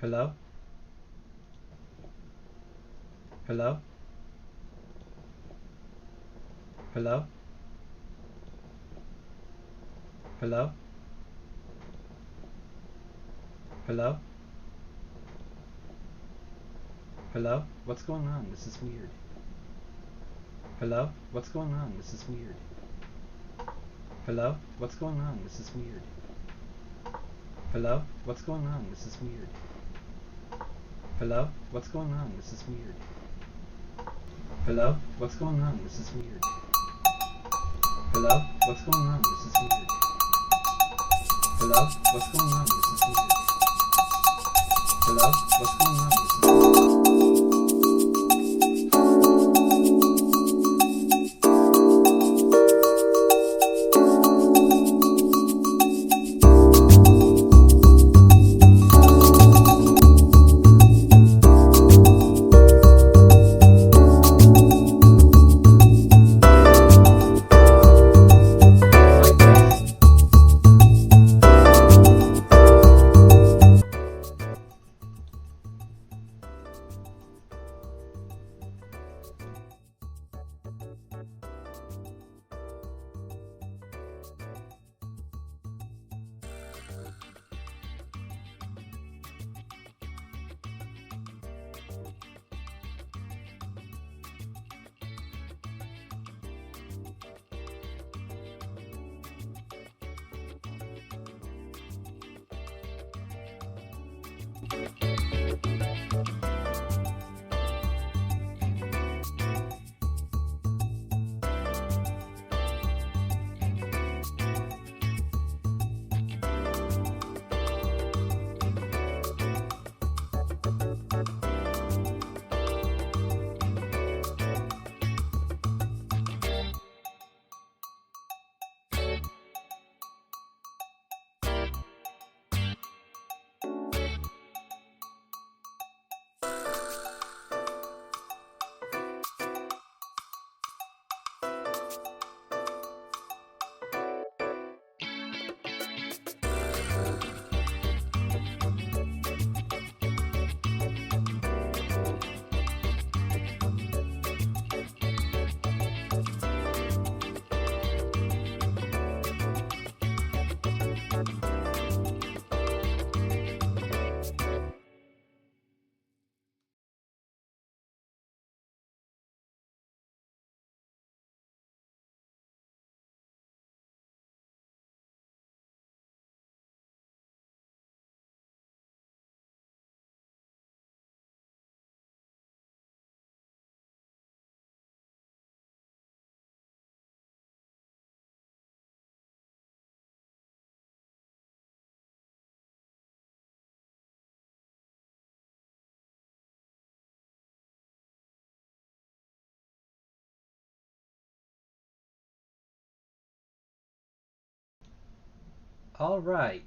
Hello? Hello? Hello? Hello? Hello? Hello? What's going on? This is weird. Hello? What's going on? This is weird. Hello? What's going on? This is weird. Hello? What's going on? This is weird. Hello? What's going on? This is weird. Hello? What's going on? This is weird. Hello? What's going on? This is weird. Hello? What's going on? This is weird. Hello? What's going on? This is weird. All right.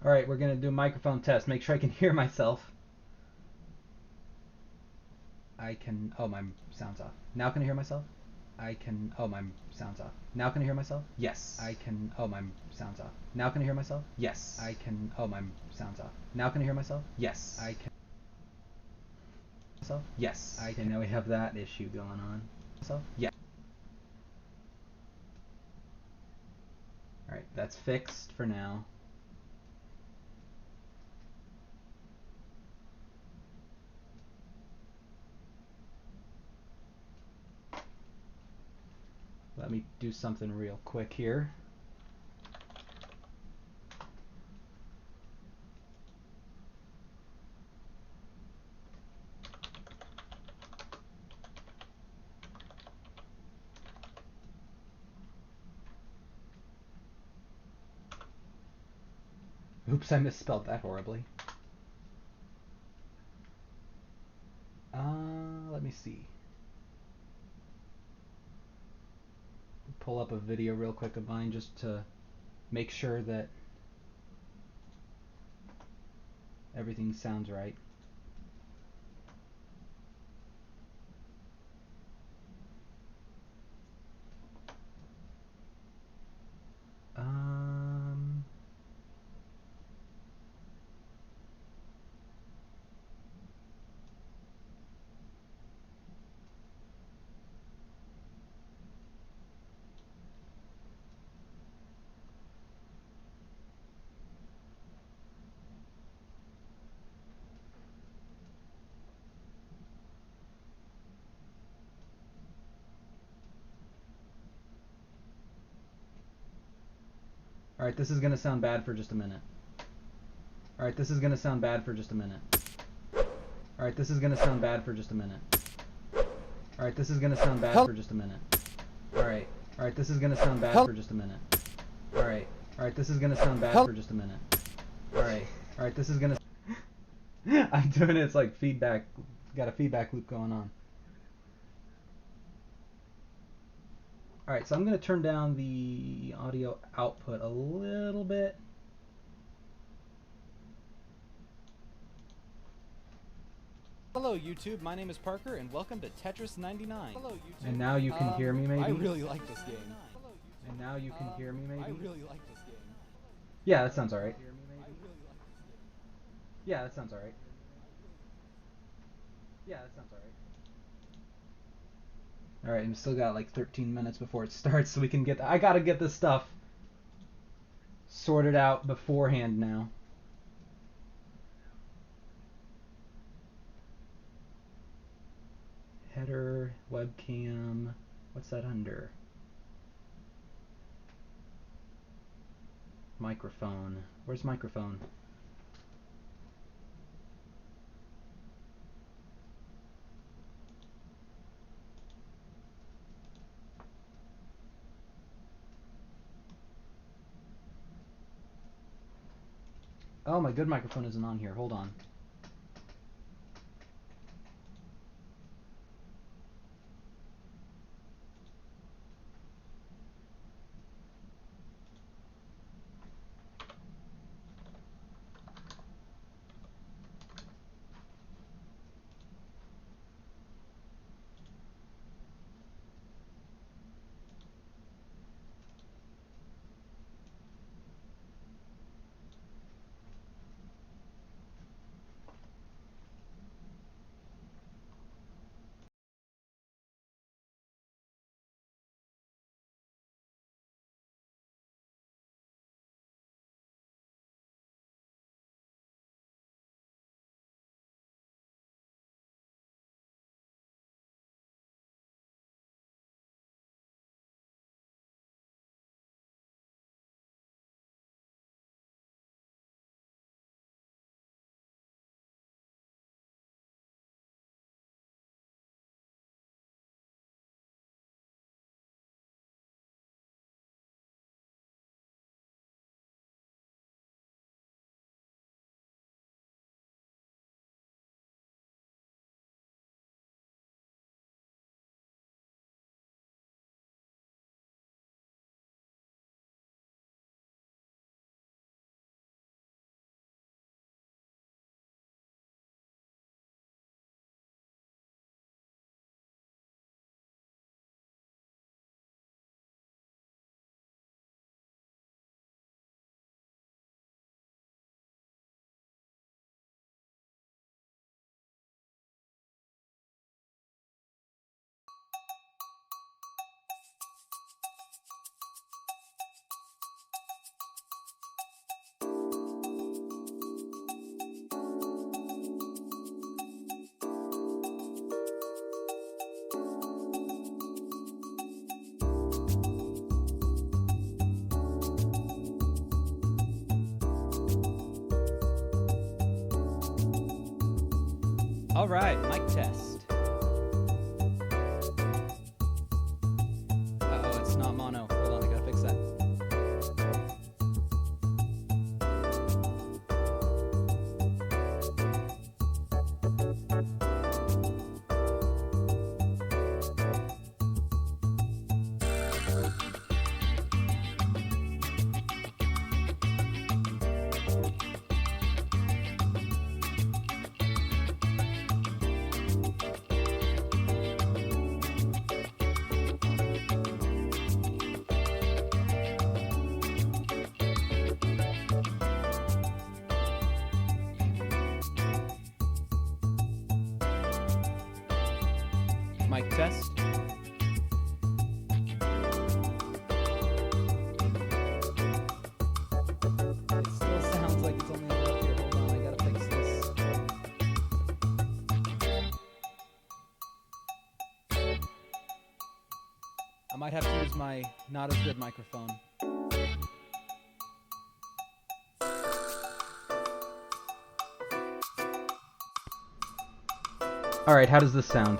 All right, we're going to do a microphone test. Make sure I can hear myself. I can... Oh, my sound's off. Now can I hear myself? I can... Oh, my sound's off. Now can I hear myself? Yes. I can... Oh, my sound's off. Now can I hear myself? Yes. I can... Oh, my sound's off. Now can I hear myself? Yes. I can... Myself? Yes. I can... Now we have that issue going on. Myself? Yeah. All right, that's fixed for now. Let me do something real quick here. Oops, I misspelled that horribly. Let me see. Pull up a video real quick of mine just to make sure that everything sounds right. Alright, this is gonna sound bad for just a minute. Alright, this is gonna sound bad for just a minute. Alright, this is gonna sound bad for just a minute. Alright, this is gonna sound bad for just a minute. Alright, alright, this is gonna sound bad for just a minute. Alright, alright, this is gonna sound bad for just a minute. Alright, alright, this is gonna... I'm doing it, it's like feedback, got a feedback loop going on. Alright, so I'm going to turn down the audio output a little bit. Hello YouTube, my name is Parker and welcome to Tetris 99. Hello YouTube. And now you can hear me maybe? I really like this game. And now you can hear me maybe? I really like this game. Yeah, that sounds alright. Yeah, that sounds alright. Yeah, that sounds alright. Alright, and we still got like 13 minutes before it starts, so we can get... I gotta get this stuff sorted out beforehand now. Header, webcam, what's that under? Microphone. Where's microphone? Oh, my good microphone isn't on here. Hold on. All right, mic test. Uh-oh, it's not mono. Hold on, I gotta fix that. Mic test. It still sounds like it's only up here. Hold on, I gotta fix this. I might have to use my not as good microphone. Alright, how does this sound?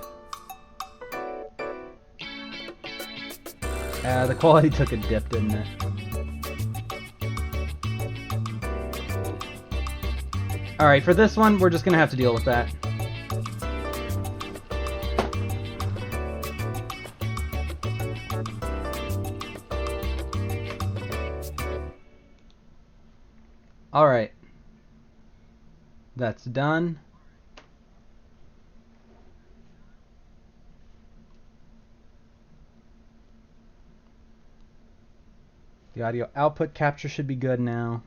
The quality took a dip, didn't it? Alright, for this one, we're just gonna have to deal with that. Alright. That's done. The audio output capture should be good now.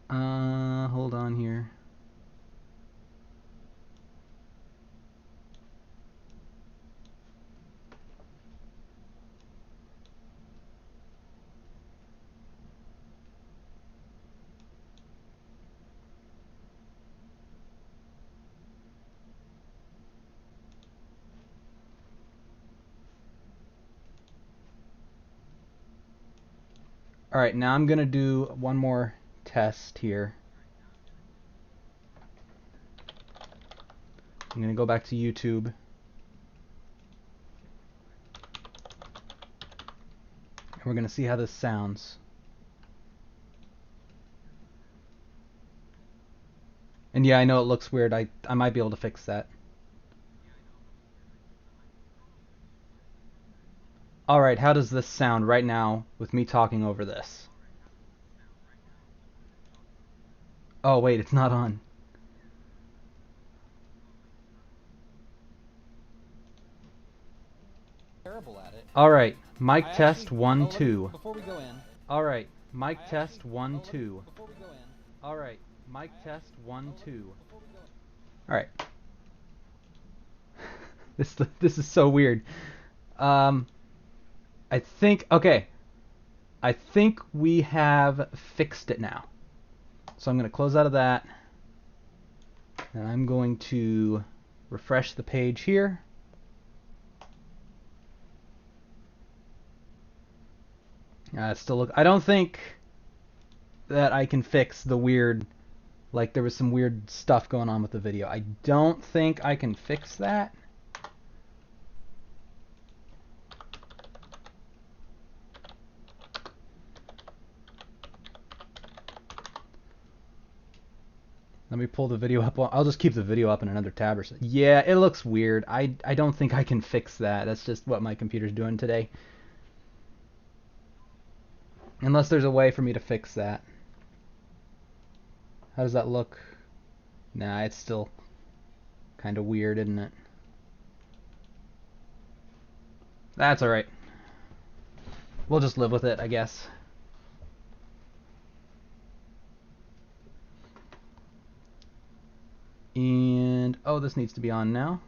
Hold on here. Alright, now I'm gonna do one more test here. I'm gonna go back to YouTube. And we're gonna see how this sounds. And yeah, I know it looks weird. I might be able to fix that. Alright, how does this sound right now with me talking over this? Oh wait, it's not on. Terrible at it. Alright, mic test 1 2. Before we go in. Alright, mic test 1 2. Alright, mic test 1 2. Alright. This is so weird. I think, okay. I think we have fixed it now. So I'm going to close out of that. And I'm going to refresh the page here. Still look. I don't think that I can fix the weird, like there was some weird stuff going on with the video. I don't think I can fix that. Let me pull the video up. I'll just keep the video up in another tab or something. Yeah, it looks weird. I don't think I can fix that. That's just what my computer's doing today. Unless there's a way for me to fix that. How does that look? Nah, it's still kind of weird, isn't it? That's alright. We'll just live with it, I guess. And, oh, this needs to be on now,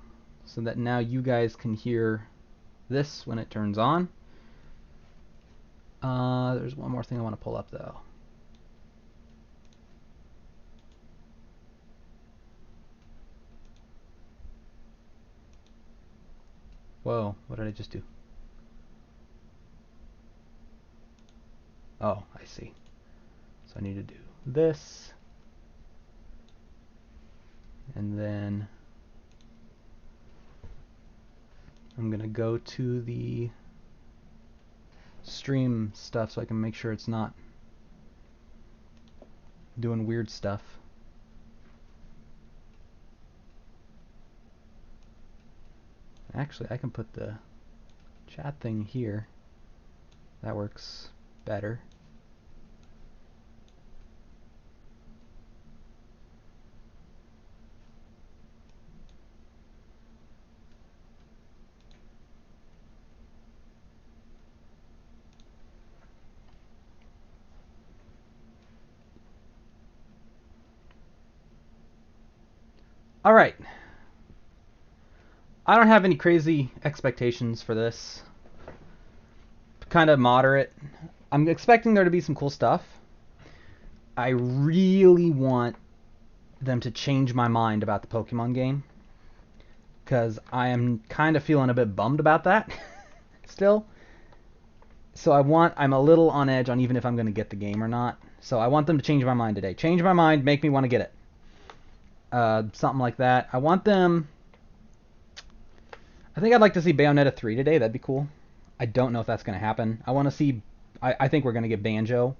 so that now you guys can hear this when it turns on. There's one more thing I want to pull up, though. Whoa, what did I just do? Oh, I see. So I need to do this. And then I'm going to go to the stream stuff so I can make sure it's not doing weird stuff. Actually, I can put the chat thing here. That works better. Alright. I don't have any crazy expectations for this. Kind of moderate. I'm expecting there to be some cool stuff. I really want them to change my mind about the Pokemon game, because I am kind of feeling a bit bummed about that still. So I'm a little on edge on even if I'm going to get the game or not. So I want them to change my mind today. Change my mind, make me want to get it. Something like that. I think I'd like to see Bayonetta 3 today. That'd be cool. I don't know if that's going to happen. I want to see... I think we're going to get Banjo.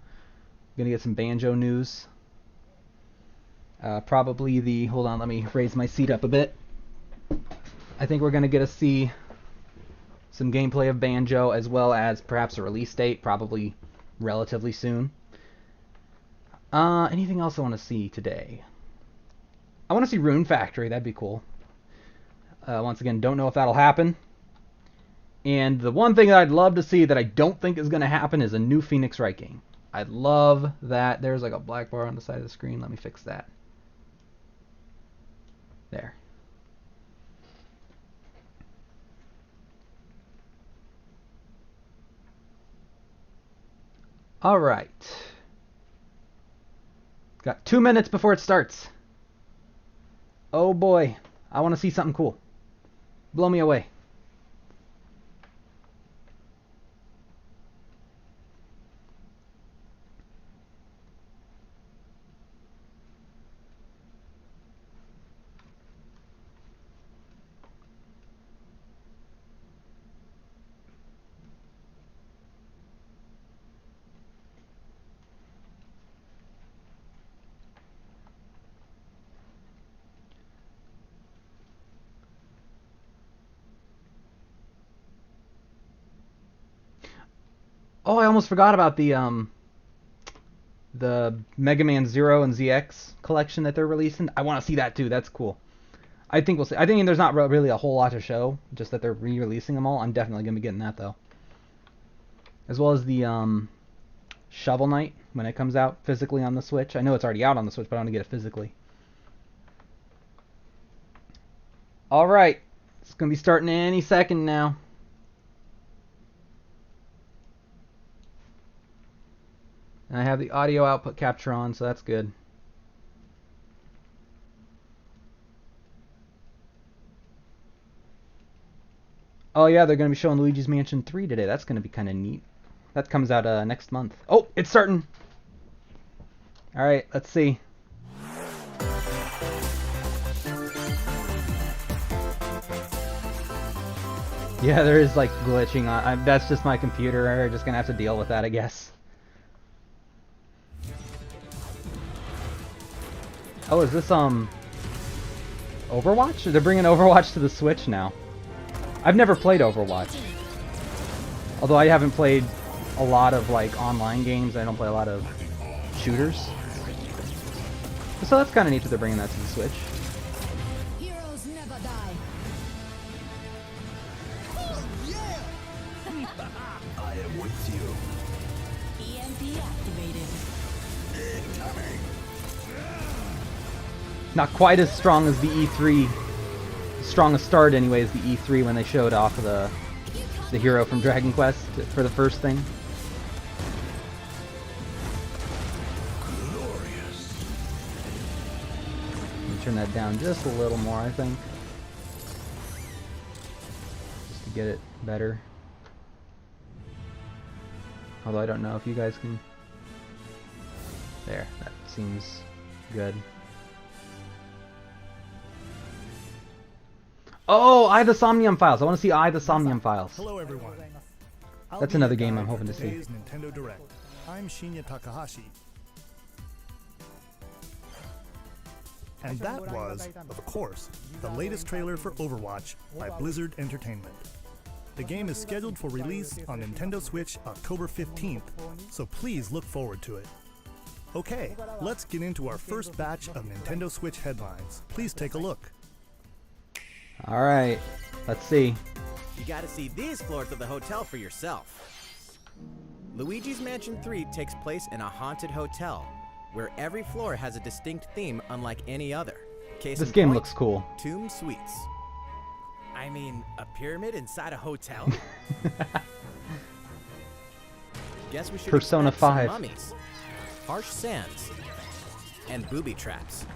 Going to get some Banjo news. Probably the... Hold on, let me raise my seat up a bit. I think we're going to get to see some gameplay of Banjo, as well as perhaps a release date, probably relatively soon. Anything else I want to see today? I want to see Rune Factory. That'd be cool. Once again, don't know if that'll happen. And the one thing that I'd love to see that I don't think is going to happen is a new Phoenix Wright game. I'd love that. There's like a black bar on the side of the screen. Let me fix that. There. All right. Got 2 minutes before it starts. Oh boy. I want to see something cool. Blow me away. Oh, I almost forgot about the Mega Man Zero and ZX collection that they're releasing. I want to see that too. That's cool. I think we'll see. I think there's not really a whole lot to show, just that they're re-releasing them all. I'm definitely gonna be getting that though, as well as the Shovel Knight when it comes out physically on the Switch. I know it's already out on the Switch, but I want to get it physically. All right, it's gonna be starting any second now. And I have the audio output capture on, so that's good. Oh yeah, they're going to be showing Luigi's Mansion 3 today. That's going to be kind of neat. That comes out next month. Oh, it's starting! Alright, let's see. Yeah, there is like glitching on. That's just my computer. We're just going to have to deal with that, I guess. Oh, is this Overwatch? They're bringing Overwatch to the Switch now. I've never played Overwatch. Although I haven't played a lot of like online games. I don't play a lot of shooters. So that's kind of neat that they're bringing that to the Switch. Heroes never die. Oh, yeah! I am with you. EMP activated. Incoming. Not quite as strong as the E3. Strongest start anyway is the E3 when they showed off the hero from Dragon Quest for the first thing. Glorious. Let me turn that down just a little more, I think. Just to get it better. Although I don't know if you guys can... There, that seems good. Oh, the Somnium Files. I want to see the Somnium Files. Hello, everyone. That's another game I'm hoping to see. Today's Nintendo Direct. I'm Shinya Takahashi. And that was, of course, the latest trailer for Overwatch by Blizzard Entertainment. The game is scheduled for release on Nintendo Switch October 15th, so please look forward to it. Okay, let's get into our first batch of Nintendo Switch headlines. Please take a look. Alright, let's see. You gotta see these floors of the hotel for yourself. Luigi's Mansion 3 takes place in a haunted hotel, where every floor has a distinct theme unlike any other. Case This in game point, looks cool. Tomb Suites. I mean, a pyramid inside a hotel? Guess we should Persona expect some 5. mummies, harsh sands, and booby traps.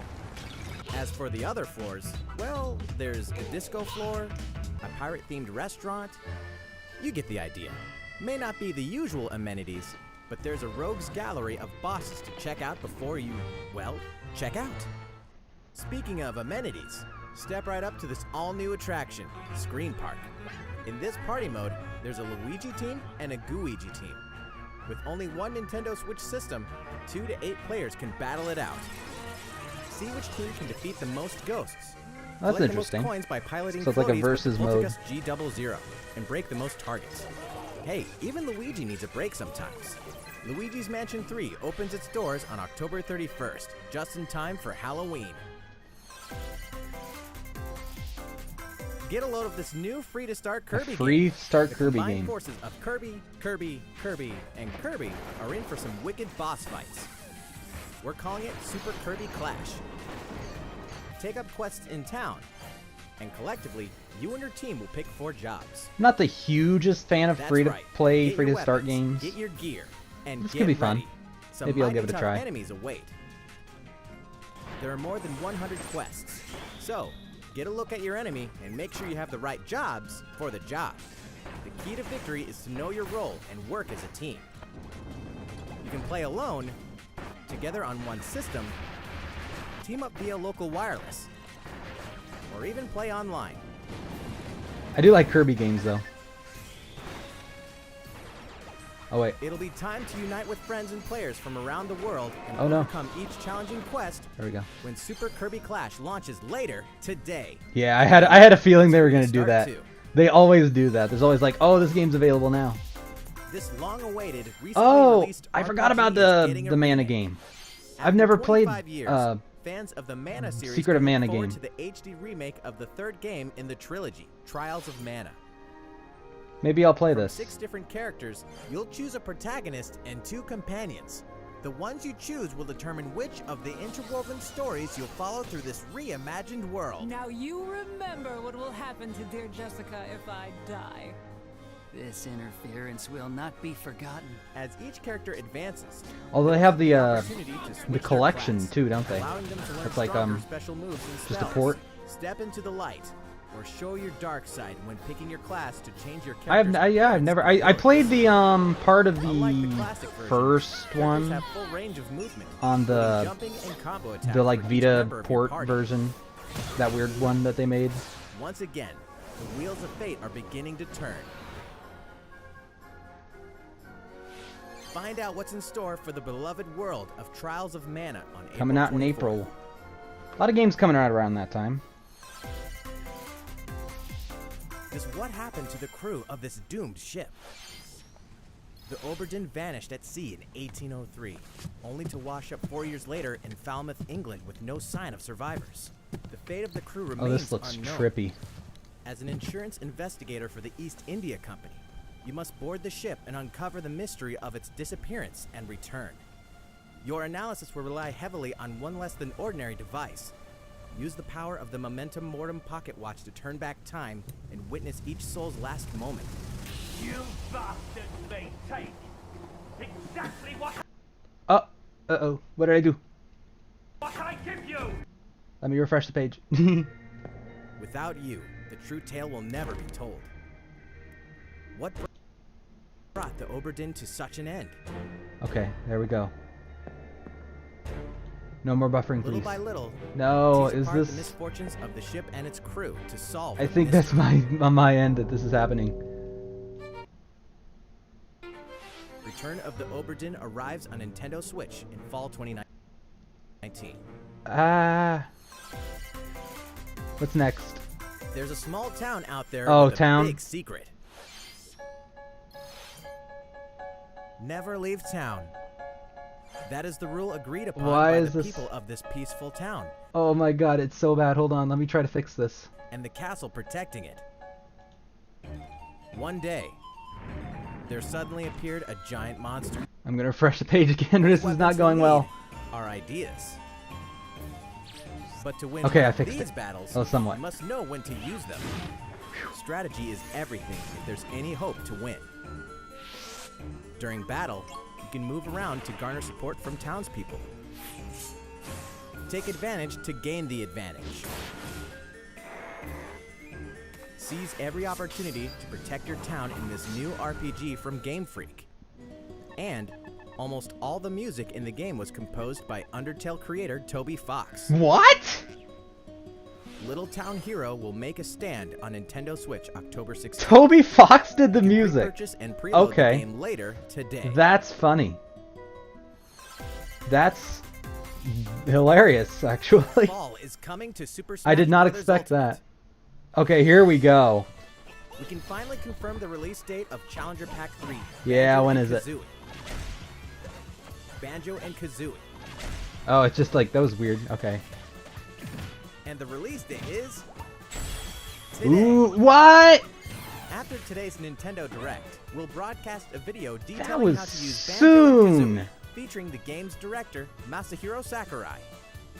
As for the other floors, well, there's a disco floor, a pirate-themed restaurant. You get the idea. May not be the usual amenities, but there's a rogues gallery of bosses to check out before you, well, check out. Speaking of amenities, step right up to this all-new attraction, Screen Park. In this party mode, there's a Luigi team and a Gooigi team. With only one Nintendo Switch system, 2 to 8 players can battle it out. See which team can defeat the most ghosts. That's Collect interesting. the most coins by piloting So it's like a floaties versus with mode. Poltergust G00 and break the most targets. Hey, even Luigi needs a break sometimes. Luigi's Mansion 3 opens its doors on October 31st, just in time for Halloween. Get a load of this new free-to-start Kirby Free game. start The Kirby combined game. forces of Kirby, and Kirby are in for some wicked boss fights. We're calling it Super Kirby Clash. Take up quests in town, and collectively, you and your team will pick 4 jobs. I'm not the hugest fan of That's free to right. play, Get free to your start weapons, games. Get your gear, and This get could be fun. ready. Some Maybe I'll mighty give it a tough try. enemies await. There are more than 100 quests, so get a look at your enemy and make sure you have the right jobs for the job. The key to victory is to know your role and work as a team. You can play alone, together on one system, team up via local wireless, or even play online. I do like Kirby games though. Oh wait, It'll be time to unite with friends and players from around the world and Oh, no. overcome each challenging quest there we go. when Super Kirby Clash launches later today. Yeah, I had a feeling they were gonna do Start that. 2. They always do that. There's always like, oh, this game's available now. This long-awaited, recently Oh, released I forgot RPG about is getting a the Mana remake. game. After I've never 25 played years, fans of the Mana series Secret of can look Mana forward game. to the HD remake of the 3rd game in the trilogy, Trials of Mana. Maybe I'll play From this. 6 different characters, you'll choose a protagonist and 2 companions. The ones you choose will determine which of the interwoven stories you'll follow through this reimagined world. Now you remember what will happen to dear Jessica if I die. This interference will not be forgotten. As each character advances, Although they have the opportunity to switch their collection class, too, don't they? allowing them to learn It's like stronger special moves and just a spells. port. Step into the light, or show your dark side when picking your class to change your I have character's yeah, I've never I played the part of Unlike the the classic version, first characters one have full range of movement, on the jumping and combo attacks the like for each Vita member of your port party. version, that weird one that they made. Once again, the wheels of fate are beginning to turn. Find out what's in store for the beloved world of Trials of Mana on Coming out in April 24th. April. A lot of games coming out around that time. Just what happened to the crew of this doomed ship? The Oberdin vanished at sea in 1803, only to wash up 4 years later in Falmouth, England, with no sign of survivors. The fate of the crew Oh, remains this looks unknown. trippy. As an insurance investigator for the East India Company, you must board the ship and uncover the mystery of its disappearance and return. Your analysis will rely heavily on one less than ordinary device. Use the power of the Momentum Mortem pocket watch to turn back time and witness each soul's last moment. You bastards may take exactly what Uh-oh. What did I do? I give you! Let me refresh the page. Without you, the true tale will never be told. What brought the Oberdin to such an end? Okay, there we go. No more buffering, Little please. by little, No, tease is apart the this... misfortunes of the ship and its crew to solve I the think that's mystery. on my end that this is happening. Return of the Oberdin arrives on Nintendo Switch in fall 2019. What's next? There's a small town out there Oh, with town. a big secret. Never leave town. That is the rule agreed upon Why by is the this- people of this peaceful town, Oh my god, it's so bad. Hold on, let me try to fix this. and the castle protecting it. One day, there suddenly appeared a giant monster. I'm gonna refresh the page again. This is Weapons not we going need well. Are ideas. But to win Okay, one I of fixed these it. battles, Oh, somewhat. you must know when to use them. Strategy is everything if there's any hope to win. During battle, you can move around to garner support from townspeople. Take advantage to gain the advantage. Seize every opportunity to protect your town in this new RPG from Game Freak. And almost all the music in the game was composed by Undertale creator Toby Fox. What? Little Town Hero will make a stand on Nintendo Switch October 16th. Toby Fox did the You can music. pre-purchase and preload Okay. the game later today. That's funny. That's hilarious, actually. Fall is coming to Super Smash I did not Brothers expect Ultimate. that. Okay, here we go. We can finally confirm the release date of Challenger Pack 3. Yeah, Banjo when and is it? Kazooie. Banjo and Kazooie. Oh, it's just like, that was weird. Okay. And the release date is today. Ooh, what? After today's Nintendo Direct, we'll broadcast a video That detailing was how to use Banjo soon. and Kazooie, featuring the game's director, Masahiro Sakurai.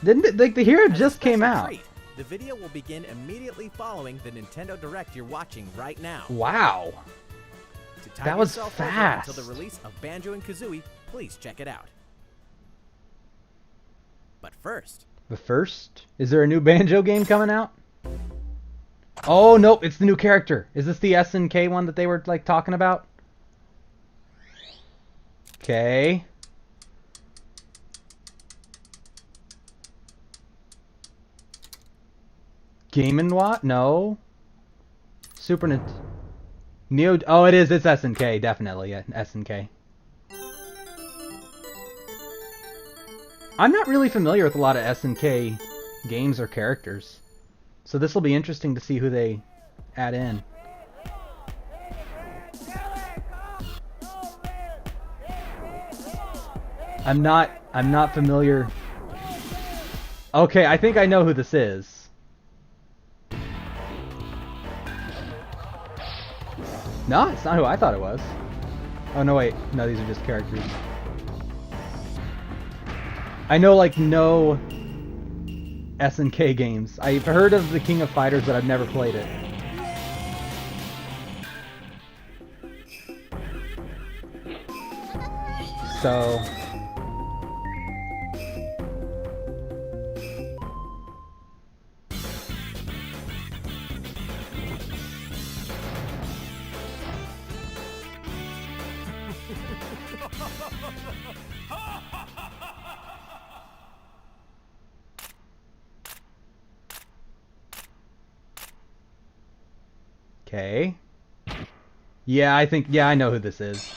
Didn't it, like, the hero As a just came special out. treat, the video will begin immediately following the Nintendo Direct you're watching right now. Wow. To tide That was yourself over fast. until the release of Banjo and Kazooie, please check it out. But first, But first, is there a new Banjo game coming out? Oh, nope, it's the new character. Is this the SNK one that they were, like, talking about? Okay. Game & Watch? No. Super Nintendo. Neo. Oh, it is. It's SNK, definitely. Yeah, SNK. I'm not really familiar with a lot of SNK games or characters, so this will be interesting to see who they add in. I'm not familiar. Okay, I think I know who this is. No, it's not who I thought it was. Oh no, wait. No, these are just characters. I know, like, no SNK games. I've heard of the King of Fighters, but I've never played it. So... Okay. Yeah, I know who this is.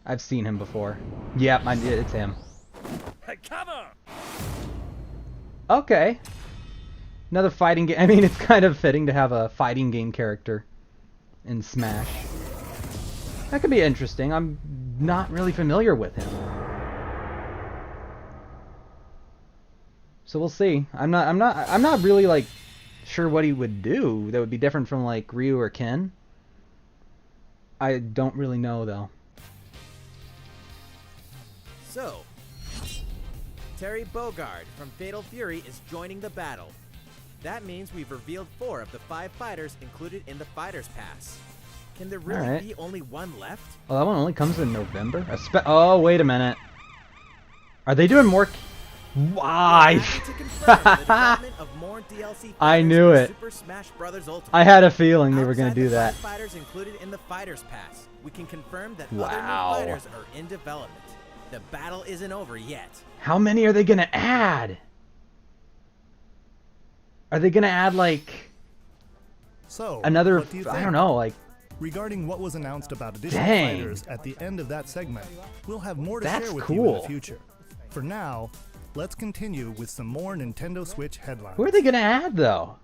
I've seen him before. Yep, it's him. Cover! Okay. Another fighting game. I mean, it's kind of fitting to have a fighting game character in Smash. That could be interesting. I'm not really familiar with him. So we'll see. I'm not really, like, sure what he would do that would be different from, like, Ryu or Ken. I don't really know, though. so, Terry Bogard from Fatal Fury is joining the battle. That means we've revealed 4 of the 5 fighters included in the Fighters Pass. Can there really Alright. be only one left? Well, that one only comes in November? Oh, wait a minute. Are they doing more... Why? Happy to confirm the development of more DLC I fighters knew for it. Super Smash Brothers Ultimate. I had a feeling they were going Outside to do the that. 5 fighters included in the Fighters Pass, we can confirm that Wow. other new fighters are in development. The battle isn't over yet. How many are they going to add? Are they going to add, like, So, another... what do you think? I don't know, like... Regarding what was announced about additional Dang. fighters at the end of that segment, we'll have more to That's share with you in the cool. future. For now, let's continue with some more Nintendo Switch headlines. Who are they going to add, though?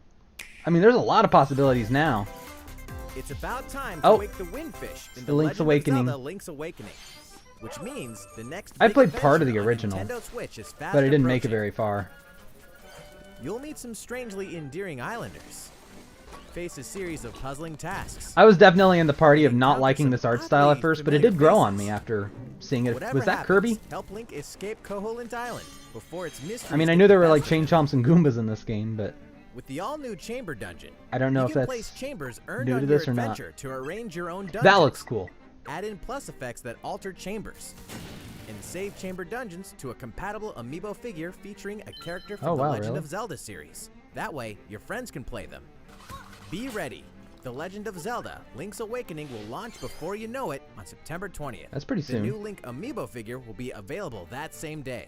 I mean, there's a lot of possibilities now. It's about time to Oh. wake the Windfish in The Link's Legend of Awakening. Zelda Link's Awakening, which means the next I big played part of the adventure on original, Nintendo Switch is fast but I didn't make it approaching. very far. You'll meet some strangely endearing islanders. face a series of puzzling tasks. I was definitely in the party of not liking this art style at first, but it did grow on me after seeing it. Whatever Was that happens, Kirby? Help Link escape Koholint Island before its mysteries I mean, I get knew there were like investigated. Chain Chomps and Goombas in this game, but With the all-new chamber dungeon, I don't know you if can that's place chambers earned new to on this your or not. adventure to arrange your own dungeons. That looks cool. Add in plus effects that alter chambers. And save chamber dungeons to a compatible amiibo figure featuring a character from Oh, the wow, Legend really? of Zelda series. That way, your friends can play them. Be ready. The Legend of Zelda: Link's Awakening will launch before you know it on September 20th. That's pretty The soon. new Link amiibo figure will be available that same day.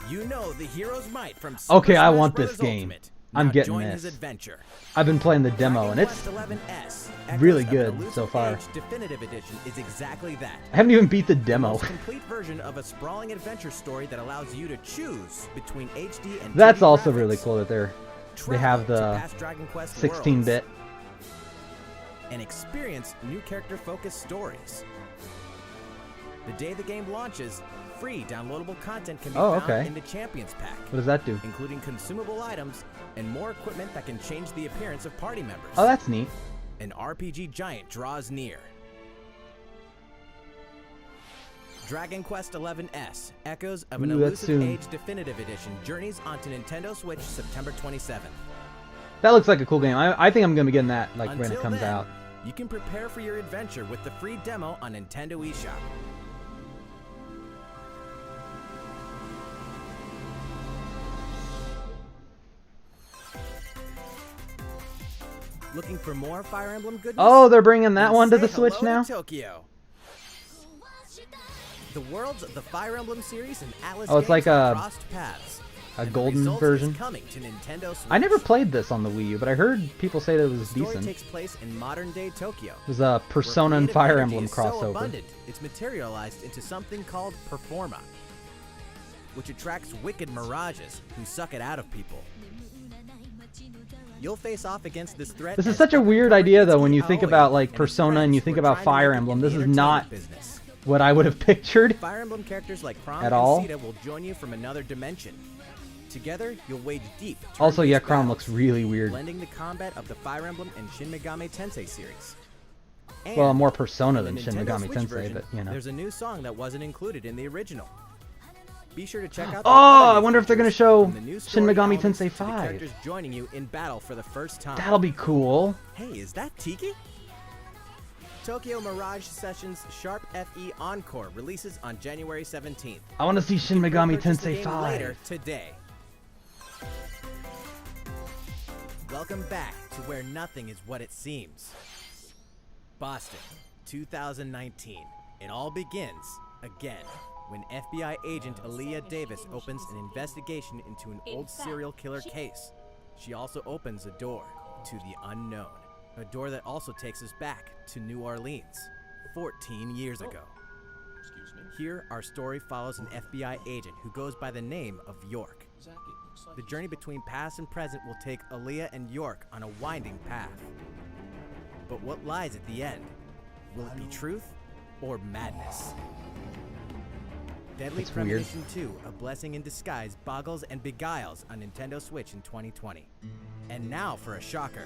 You know the hero's might from Super Okay, I Smash want Bros. this game. Ultimate. I'm Now getting join this. his adventure. I've been playing the demo, and it's Dragon Quest XI, really Echoes of an good Elusive so far. Age Definitive Edition is exactly that. I haven't even beat the The demo. most complete version of a sprawling adventure story that allows you to choose between HD and That's 2D also graphics. really cool that they Travel have to the past Dragon Quest 16-bit. worlds and experience new character-focused stories. The day the game launches, free downloadable content can be Oh, found okay. in the Champions Pack, What does that do? including consumable items and more equipment that can change the appearance of party members. Oh, that's neat. An RPG giant draws near. Dragon Quest XI, Echoes of an Ooh, that's Elusive soon. Age Definitive Edition journeys onto Nintendo Switch September 27th. That looks like a cool game. I think I'm gonna be getting that like when it Until comes then, out. you can prepare for your adventure with the free demo on Nintendo eShop. Looking for more Fire Emblem goodness? Oh, they're bringing that Then one to say the Switch hello now? to Tokyo. The worlds of the Fire Emblem series and Atlas Oh, it's games like have a- crossed paths. A and the golden result is version. coming to Nintendo Switch. I never played this on the Wii U, but I heard people say that it The was story decent. takes place in modern-day Tokyo. It was a where Persona and creative Fire energy Emblem is so crossover. abundant, it's materialized into something called Performa, which attracts wicked mirages who suck it out of people. You'll face off against this threat. This is as such a weird idea, though, when you think Aoi about like and his Persona and you friends think who are about trying to Fire make it Emblem. in This the is entertainment not business. what I would have pictured. Fire Emblem characters like Chrom At and all? Sita will join you from another dimension. Together, you'll wage deep. Also, yeah, turn-based Chrom battles, looks really weird. blending the combat of the Fire Emblem and Shin Megami Tensei series. Well, And more Persona in than the Shin Nintendo Megami Switch Tensei, version, but you know. there's a new song that wasn't included in the original. Be sure to check out. the Oh, other I wonder if they're gonna features show from the new Shin story Megami elements Tensei to the 5. characters joining you in battle for the first time. That'll be cool. Hey, is that Tiki? Tokyo Mirage Sessions Sharp FE Encore releases on January 17th. I want to see Shin Go Megami purchase the Tensei game 5. later today. Welcome back to where nothing is what it seems. Boston, 2019. It all begins again when FBI agent Aaliyah Davis opens an investigation into an old serial killer case. She also opens a door to the unknown, a door that also takes us back to New Orleans, 14 years ago. Here, our story follows an FBI agent who goes by the name of York. The journey between past and present will take Aaliyah and York on a winding path. But what lies at the end? Will it be truth or madness? Deadly That's weird. Premonition 2, A Blessing in Disguise, boggles and beguiles on Nintendo Switch in 2020. And now for a shocker.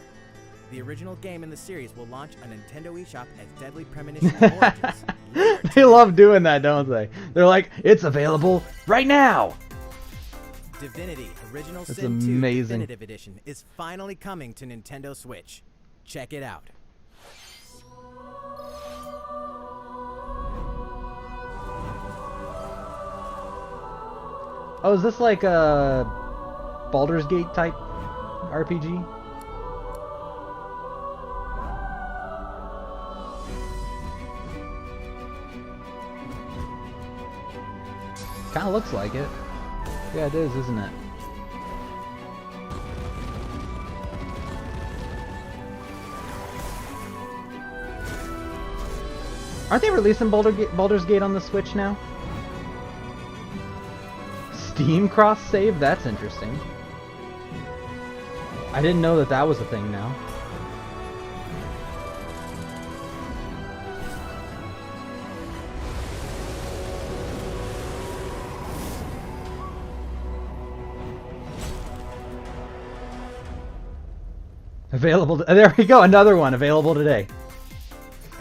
The original game in the series will launch on Nintendo eShop as Deadly Premonition Origins. later They love doing that, don't they? They're like, it's available right now. Divinity Original That's Sin 2 amazing. Definitive Edition is finally coming to Nintendo Switch. Check it out. Oh, is this like a Baldur's Gate type RPG? Kind of looks like it. Yeah, it is, isn't it? Aren't they releasing Baldur's Gate on the Switch now? Steam cross save? That's interesting. I didn't know that that was a thing now. Available. There we go. Another one available today.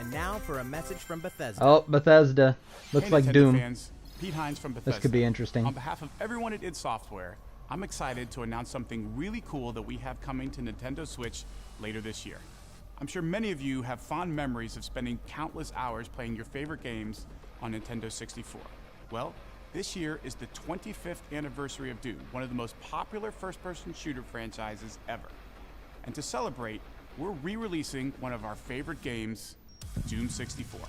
And now for a message from Bethesda. Oh, Bethesda. Looks Hey, like Nintendo Doom. Fans, Pete Hines from Bethesda. This could be interesting. On behalf of everyone at id Software, I'm excited to announce something really cool that we have coming to Nintendo Switch later this year. I'm sure many of you have fond memories of spending countless hours playing your favorite games on Nintendo 64. Well, this year is the 25th anniversary of Doom, one of the most popular first-person shooter franchises ever. And to celebrate, we're re-releasing one of our favorite games, Doom 64.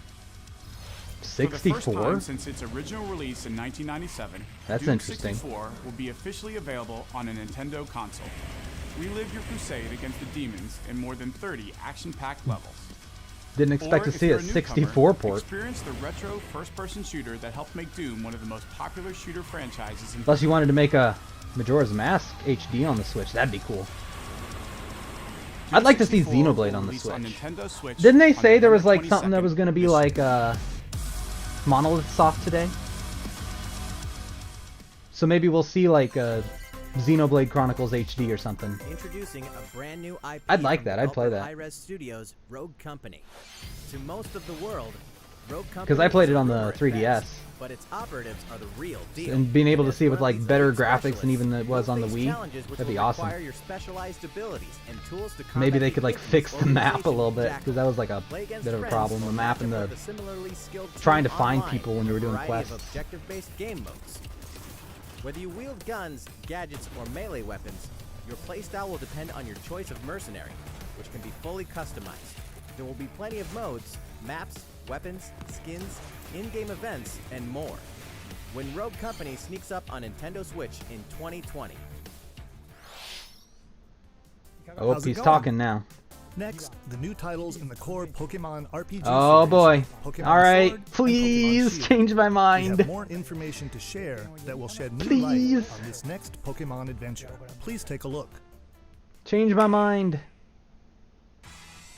64? For the first time since its original release in 1997, That's Doom interesting. 64 will be officially available on a Nintendo console. Relive your crusade against the demons in more than 30 action-packed levels. Didn't expect Or to if see you're a newcomer, 64 port. Experience the retro first-person shooter that helped make Doom one of the most popular shooter franchises in Unless you wanted to make a Majora's Mask HD on the Switch, that'd be cool. I'd like to see 64 Xenoblade will on the release Switch. Nintendo Switch Didn't they on say there was November like something that was 22nd going to be this like year. Monolith Soft today? So maybe we'll see like Xenoblade Chronicles HD or something. Introducing a brand new IP. I'd like from that. I'd play developer that. Hi-Res Studios, Rogue Company. To most of the world, Rogue Company. Because I played is it on a the rumor at 3DS. best, but its operatives are the real deal. And being able to see it with like Runs better elite graphics than even specialists. it was on the You'll face Wii, challenges which that'd be will awesome. require your specialized abilities and tools to Maybe combat they could like the fix the map a little bit, Jackal. because that was like a Play against bit of a friends problem. or The map and match up the with a similarly skilled trying to team find online people when you were doing in a variety quests. of objective-based game modes. Whether you wield guns, gadgets, or melee weapons, your playstyle will depend on your choice of mercenary, which can be fully customized. There will be plenty of modes, maps, weapons, skins, in-game events, and more. When Rogue Company sneaks up on Nintendo Switch in 2020. Oh, How's it he's going? talking now. Next, the new titles in the core Pokemon RPG Oh series, boy. Pokemon Alright, Sword and please Pokemon Shield. change my We mind. have more information to share that will shed new Please. light on this next Pokemon adventure. Please take a look. Change my mind.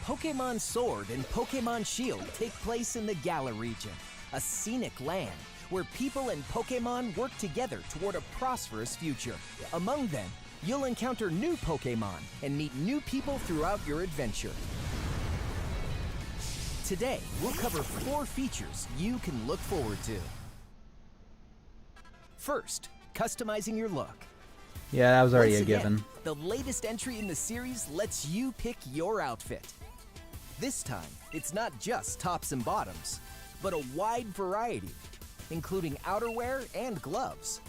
Pokemon Sword and Pokemon Shield take place in the Galar region, a scenic land where people and Pokemon work together toward a prosperous future. Among them, you'll encounter new Pokemon and meet new people throughout your adventure. Today, we'll cover 4 features you can look forward to. First, customizing your look. Yeah, that was already Once a again, given. the latest entry in the series lets you pick your outfit. This time, it's not just tops and bottoms, but a wide variety, including outerwear and gloves.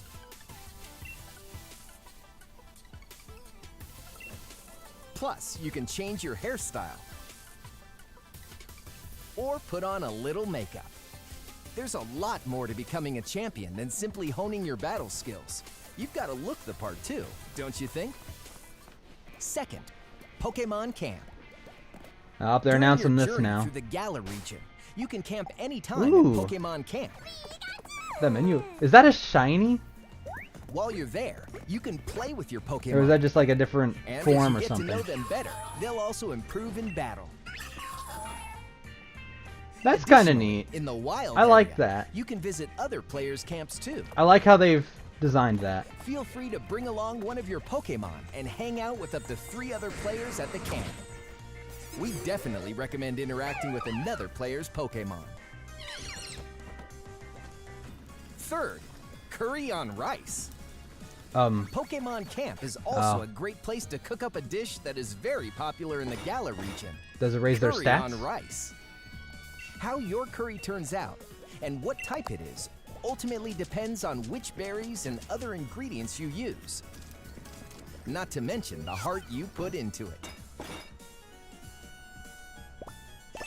Plus, you can change your hairstyle or put on a little makeup. There's a lot more to becoming a champion than simply honing your battle skills. You've got to look the part too, don't you think? Second, Pokemon Camp. Oh, they're During announcing your this journey now. through the Galar region, you can camp anytime Ooh. at Pokemon Camp. That menu. Is that a shiny? While you're there, you can play with your Pokemon. Or is that just like a different and form or as you get something? to know them better, they'll also improve in battle. That's kind of Additionally, neat. In the wild I like area, that. You can visit other players' camps too. I like how they've designed that. Feel free to bring along one of your Pokemon and hang out with up to 3 other players at the camp. We definitely recommend interacting with another player's Pokemon. Third, curry on rice. Pokemon Camp is also Oh. a great place to cook up a dish that is very popular in the Galar region. Does it raise their Curry stats? on rice. How your curry turns out and what type it is ultimately depends on which berries and other ingredients you use. Not to mention the heart you put into it.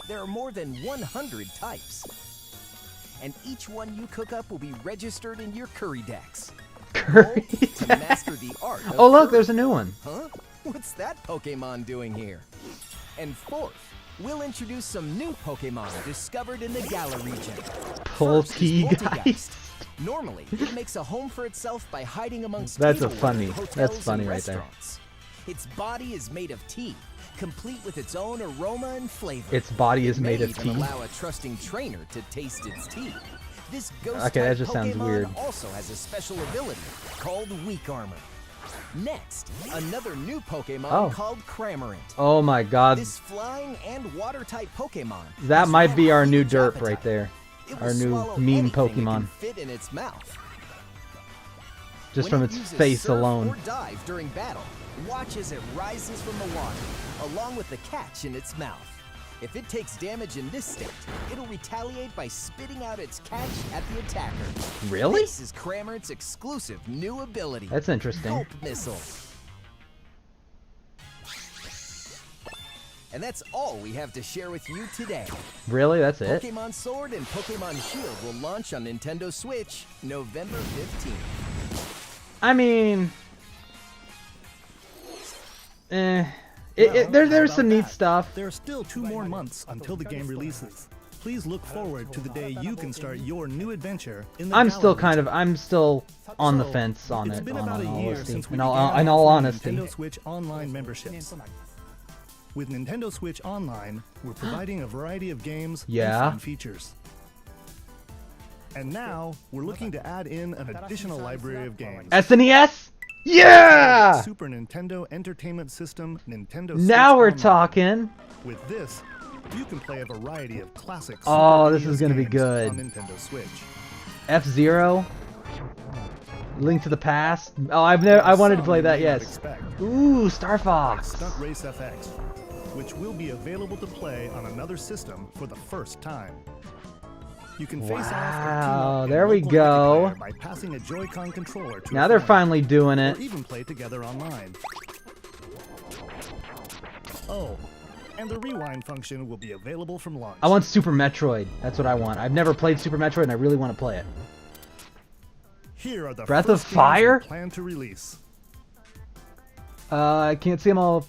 There are more than 100 types. And each one you cook up will be registered in your curry decks. Curry To master the art of Oh look, curry. there's a new one. Huh? What's that Pokemon doing here? And fourth, we'll introduce some new Pokemon discovered in the Galar region. First is Poltegeist. Normally, it makes a home for itself by hiding amongst That's a tableware, funny- hotels, that's and funny right there. restaurants. Its body is made of tea, complete with its own aroma and flavor. Its body is It made may of even tea. allow a trusting trainer to taste its tea. This ghost Okay, that type just sounds Pokemon weird. also has a special ability called Weak Armor. Next, another new Pokemon Oh. called Cramorant. Oh my god. This flying and water-type Pokemon. That has might be got our new huge derp appetite. right there. It Our will new swallow meme anything it Pokemon. can fit in its mouth. Just When from it its uses face surf alone. Or dive during battle. Watch as it rises from the water, along with the catch in its mouth. If it takes damage in this state, it'll retaliate by spitting out its catch at the attacker. Really? This is Cramorant's exclusive new ability. That's interesting. Gulp Missile. And that's all we have to share with you today. Really? That's it? Pokemon Sword and Pokemon Shield will launch on Nintendo Switch November 15th. I mean, there's some neat stuff. There are still 2 more months until the game releases. Please look forward to the day you can start your new adventure in the I'm still Gallery. I'm still on the fence on It's it. been On about a all year honesty. since we In began all offering honesty. Nintendo Switch Online memberships. With Nintendo Switch Online, we're providing a variety of games Yeah. and fun features. And now, we're looking to add in an additional library of games. SNES? Yeah! Super Nintendo Entertainment System, Nintendo Now Switch we're Online. talking. With this, you can play a variety of classic Oh, Super this is NES gonna be games good. on Nintendo Switch. F-Zero? Link to the Past? Oh, I wanted to play that, you may not yes. expect, Ooh, Star like Fox. Stunt Race FX, which will be available to play on another system for the first time. You can face off or team Wow, up in there we local go. multiplayer by passing a Joy-Con controller to Now a they're friend, finally doing it. or even play together online. Oh, and the rewind function will be available from launch. I want Super Metroid. That's what I want. I've never played Super Metroid and I really want to play it. Here are the Breath of first games we Fire? plan to release. I can't see them all.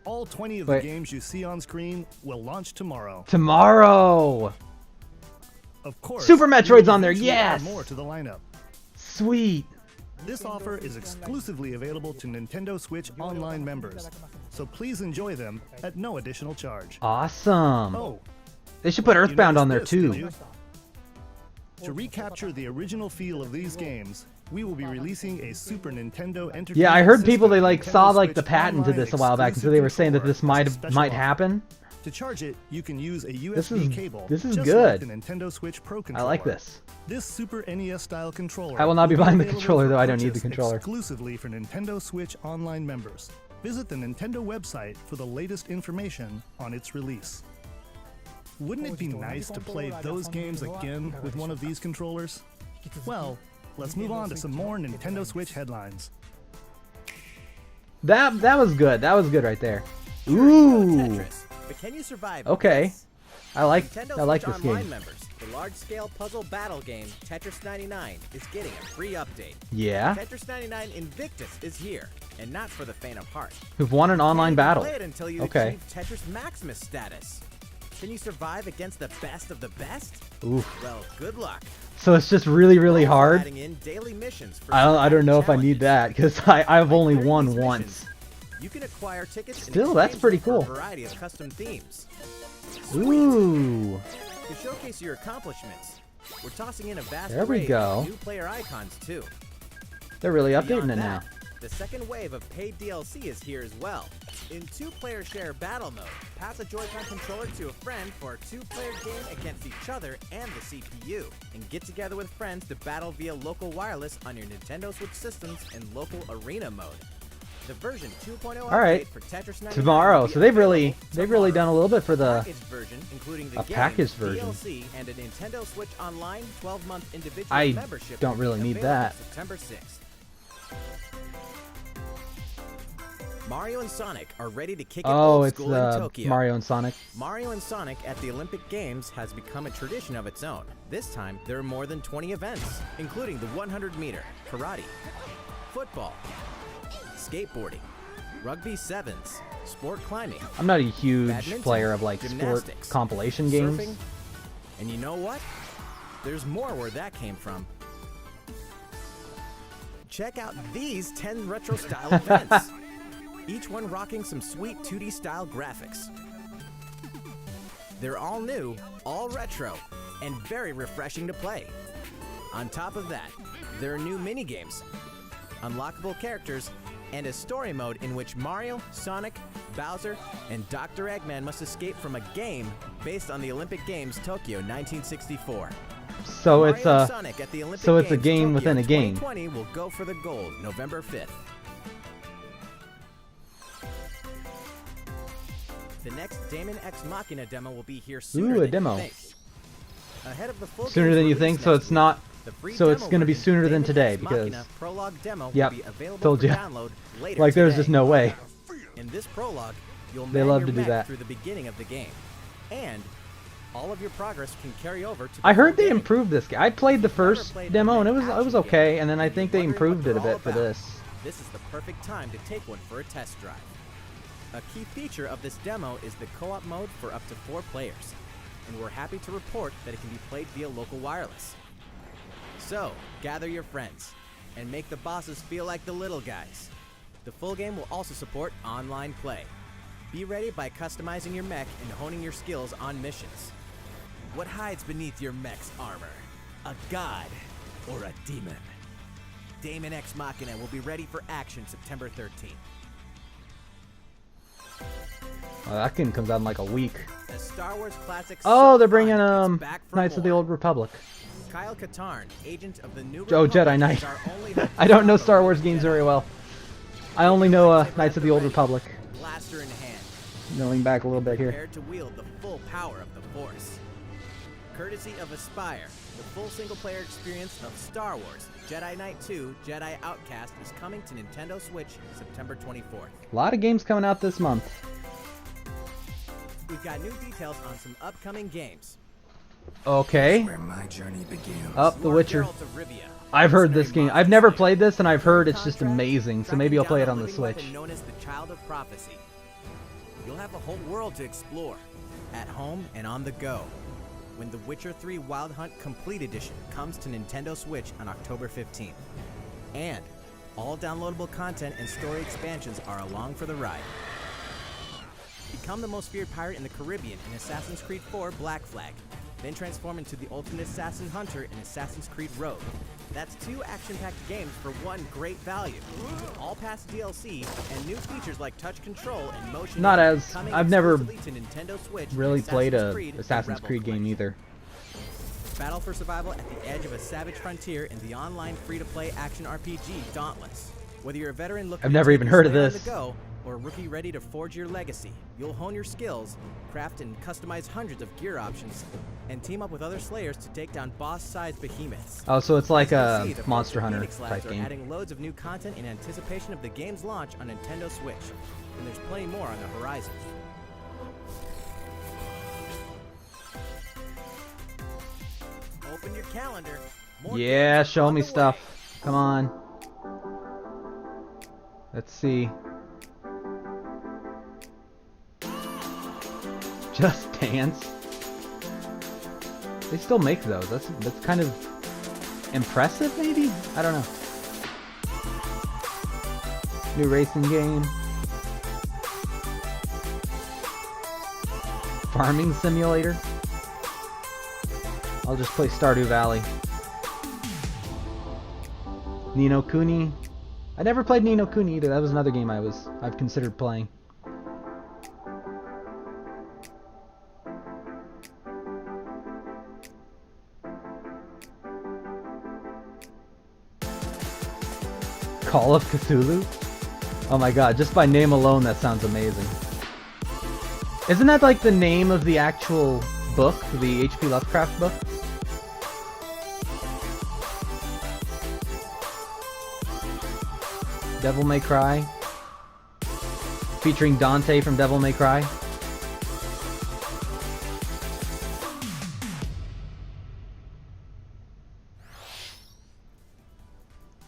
All 20 of Wait. the games you see on screen will launch tomorrow. Tomorrow. Of course, Super we will Metroid's on there, eventually add yes! more to the lineup. Sweet. This offer is exclusively available to Nintendo Switch Online members, so please enjoy them at no additional charge. Awesome. Oh, They should put you Earthbound on there noticed this, did too. you? To recapture the original feel of these games, we will be releasing a Super Nintendo Entertainment Yeah, I heard people System they saw Nintendo the Switch patent to Online this a while back, and so they were saying that this exclusive might controller might as a special happen. offer. To charge it, you can use a This USB is- cable. this is just good. Like the Nintendo Switch Pro I controller. like this. This Super NES style controller. I will not be will buying the available controller, for though I don't need the purchase controller. Exclusively for Nintendo Switch Online members. Visit the Nintendo website for the latest information on its release. Wouldn't it be nice to play those games again with one of these controllers? Well, let's move on to some more Nintendo Switch headlines. That was good. That was good right there. Ooh. Tetris. But can you survive? Okay. this? I like Nintendo this Switch Online game. members, the large-scale puzzle battle game Tetris 99 is getting a free update. Yeah. Tetris 99 Invictus is here, and not for the faint of heart. Who've won an online You can't battle. play it until you Okay. achieve Tetris Maximus status. Can you survive against the best of the best? Oof. Well, good luck. So it's just really, really Also hard. adding in daily missions for I don't know if I need challenges. that because I've only During won these once. missions, you can acquire tickets and Still, that's exchange pretty them for cool. a variety of custom themes. Ooh. To showcase your accomplishments, we're tossing in a vast There we array go. of new player icons too. They're really updating Beyond it now. that, the second wave of paid DLC is here as well. In two-player share battle mode, pass a Joy-Con controller to a friend for a two-player game against each other and the CPU, and get together with friends to battle via local wireless on your Nintendo Switch systems in local arena mode. The version 2.0 All right. update for Tetris 99 Tomorrow. will be So they've really available done a little bit for the packaged version, including the a game, packaged version. DLC, and a Nintendo Switch Online 12-month individual I membership. don't will be really need available that. September 6th. Mario and Sonic are ready to kick it Oh, old it's school in Tokyo. Mario and Sonic. Mario and Sonic at the Olympic Games has become a tradition of its own. This time, there are more than 20 events, including the 100-meter, karate, football, skateboarding, rugby sevens, sport climbing, I'm not a huge badminton, player of like sport gymnastics, compilation games. surfing, and you know what? There's more where that came from. Check out these 10 retro-style events, each one rocking some sweet 2D-style graphics. They're all new, all retro, and very refreshing to play. On top of that, there are new mini-games, unlockable characters, and a story mode in which Mario, Sonic, Bowser, and Dr. Eggman must escape from a game based on the Olympic Games Tokyo 1964. So Mario it's and Sonic at the Olympic so it's a Games game Tokyo within a game. 2020 will go for the gold November 5th. The next Daemon X Machina demo will be here sooner Ooh, a than demo. you think. Ahead of the full Sooner game's than you release think, so next it's not. the free So it's demo going to be version, sooner than Daemon today X because. Machina prologue demo Yep, will be available told for you. download later Like there's today. just no way. In this prologue, you'll They man love your to do mech that. through the beginning of the game, and all of your progress can carry over to. I the heard full they game. improved this game. I played the first played demo and an it was action okay, game, and then I think they wondering what improved it a they're all bit for about. this. This is the perfect time to take one for a test drive. A key feature of this demo is the co-op mode for up to 4 players, and we're happy to report that it can be played via local wireless. So, gather your friends, and make the bosses feel like the little guys. The full game will also support online play. Be ready by customizing your mech and honing your skills on missions. What hides beneath your mech's armor? A god or a demon? Daemon X Machina will be ready for action September 13th. Oh, that game comes out in like a week. The Star Wars classic. Oh, so they're bringing fun, it's back for Knights of the more. Old Republic. Kyle Katarn, agent of the New Oh, Republic, Jedi is Knight. our only hope I to don't know stop Star the Wars Jedi. games very well. I only know Knights of the Old Ready, Republic. Blaster in hand, Going back a little bit here. prepared to wield the full power of the Force. Courtesy of Aspire, the full single-player experience of Star Wars Jedi Knight 2 Jedi Outcast is coming to Nintendo Switch September 24th. A lot of games coming out this month. We've got new details on some upcoming games. Okay. Where my journey begins. Up, The You are Witcher. Geralt of Rivia, I've heard this mercenary game. I've monster never slayer. played this, and I've heard it's just Contract, amazing. So tracking maybe I'll down play it a on the living Switch. weapon known as the Child of Prophecy. You'll have a whole world to explore, at home and on the go, when The Witcher 3 Wild Hunt Complete Edition comes to Nintendo Switch on October 15th. And all downloadable content and story expansions are along for the ride. Become the most feared pirate in the Caribbean in Assassin's Creed 4 Black Flag. Then transform into the ultimate assassin hunter in Assassin's Creed Rogue. That's 2 action-packed games for one great value. All past DLC and new features like touch control and motion. Not as coming I've never exclusively to Nintendo Switch really in played a Creed: The Assassin's Rebel Creed game Collection. either. Battle for survival at the edge of a savage frontier in the online free-to-play action RPG Dauntless. Whether you're a veteran looking I've to never take even your heard of slay on this. the go, or a rookie ready to forge your legacy, you'll hone your skills, craft and customize hundreds of gear options, and team up with other slayers to take down boss-sized behemoths. Oh, so it's like As a you can see, the Monster folks at Hunter Phoenix Labs type are game. adding loads of new content in anticipation of the game's launch on Nintendo Switch, and there's plenty more on the horizon. Open your calendar. More Yeah, games are show on me the way. stuff. Come on. Let's see. Just Dance. They still make those. That's kind of impressive, maybe? I don't know. New racing game. Farming simulator. I'll just play Stardew Valley. Ni no Kuni. I never played Ni no Kuni either. That was another game I've considered playing. Call of Cthulhu? Oh my god, just by name alone that sounds amazing. Isn't that like the name of the actual book, the H.P. Lovecraft book? Devil May Cry? Featuring Dante from Devil May Cry?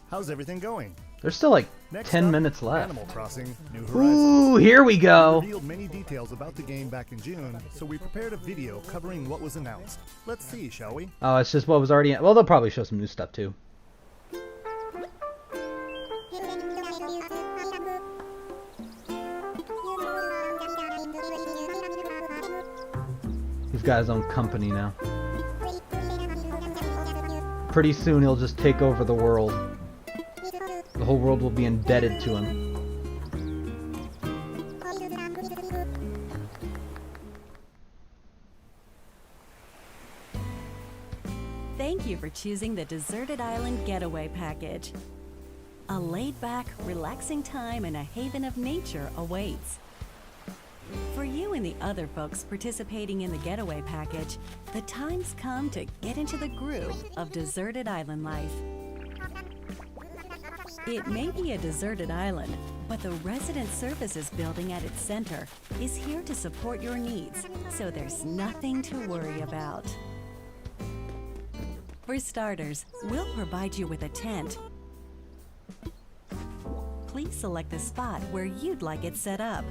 How's everything going? There's still like Next 10 up, minutes left. Animal Crossing: New Horizons. Ooh, here we We go! revealed many details about the game back in June, so we prepared a video covering what was announced. Let's see, shall we? Oh, it's just what was already... Well, they'll probably show some new stuff too. He's got his own company now. Pretty soon he'll just take over the world. The whole world will be indebted to him. Thank you for choosing the Deserted Island Getaway Package. A laid-back, relaxing time in a haven of nature awaits. For you and the other folks participating in the Getaway Package, the time's come to get into the groove of deserted island life. It may be a deserted island, but the Resident Services building at its center is here to support your needs, so there's nothing to worry about. For starters, we'll provide you with a tent. Please select the spot where you'd like it set up.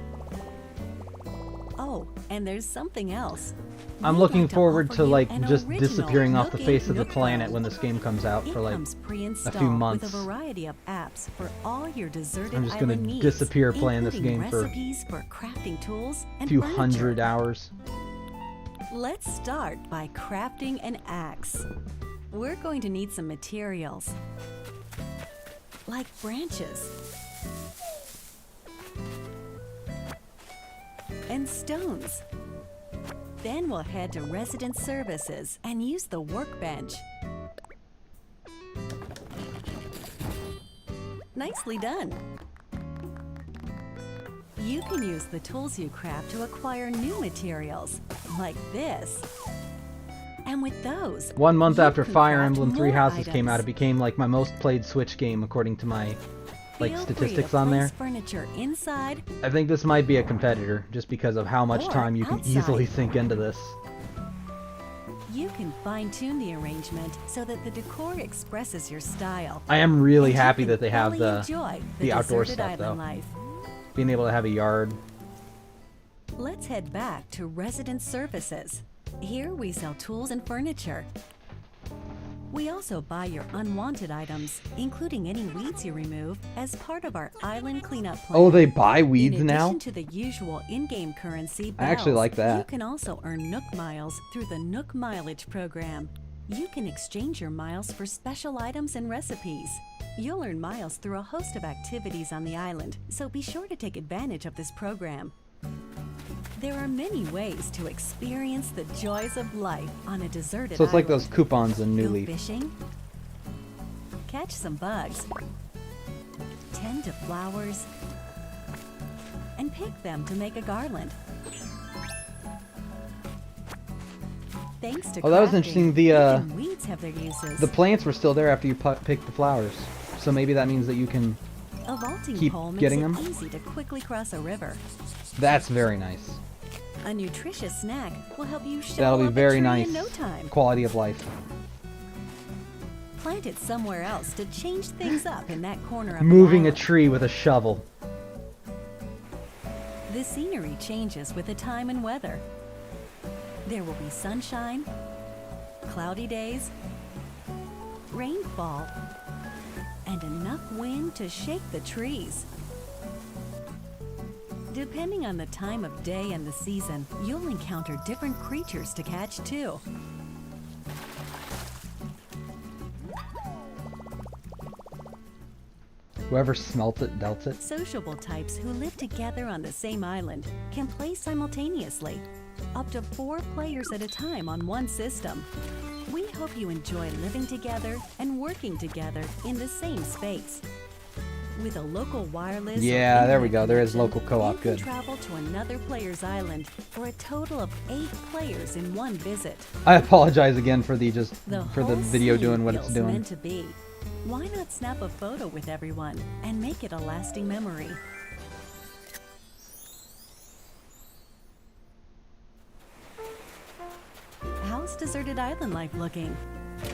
Oh, and there's something else. I'm looking forward to like just disappearing off the face of the planet when this game comes out for like a few months. With a variety of apps for all your deserted I'm just gonna island needs, disappear playing this game for recipes for crafting tools and a few furniture. hundred hours. Let's start by crafting an axe. We're going to need some materials, like branches and stones. Then we'll head to Resident Services and use the workbench. Nicely done. You can use the tools you craft to acquire new materials, like this. And with those, 1 month you after can Fire craft Emblem Three more Houses came out, items. it became like my most played Switch game according to my like Feel statistics free to on there. place furniture inside. I think this might be a competitor just because of how much Or time you can outside. easily sink into this. You can fine-tune the arrangement so that the decor expresses your style. I am really And you happy can that they have fully the enjoy outdoor deserted stuff though. island life. Being able to have a yard. Let's head back to Resident Services. Here we sell tools and furniture. We also buy your unwanted items, including any weeds you remove, as part of our island cleanup plan. Oh, they buy weeds In now? addition to the usual in-game currency, I actually bells, like that. You can also earn Nook miles through the Nook Mileage program. You can exchange your miles for special items and recipes. You'll earn miles through a host of activities on the island, so be sure to take advantage of this program. There are many ways to experience the joys of life on a deserted So it's like island. those coupons in New Go Leaf. fishing, catch some bugs, tend to flowers, and pick them to make a garland. Thanks to Oh, that was crafting, interesting. even weeds have their uses. The plants were still there after you picked the flowers. So maybe that means that you can A vaulting keep pole makes getting it them. easy to quickly cross a river. That's very nice. A nutritious snack will help you shovel That'll be up a very tree nice. in no time. Quality of life. Plant it somewhere else to change things up in that corner of the Moving a island. tree with a shovel. The scenery changes with the time and weather. There will be sunshine, cloudy days, rainfall, and enough wind to shake the trees. Depending on the time of day and the season, you'll encounter different creatures to catch too. Whoever smelt it, dealt it. Sociable types who live together on the same island can play simultaneously, up to 4 players at a time on one system. We hope you enjoy living together and working together in the same space. With a local wireless or Yeah, there we internet go. There is connection, local co-op. you can Good. travel to another player's island for a total of 8 players in one visit. I apologize again for the The whole video scene doing what it's feels doing. meant to be. Why not snap a photo with everyone and make it a lasting memory? How's deserted island life looking?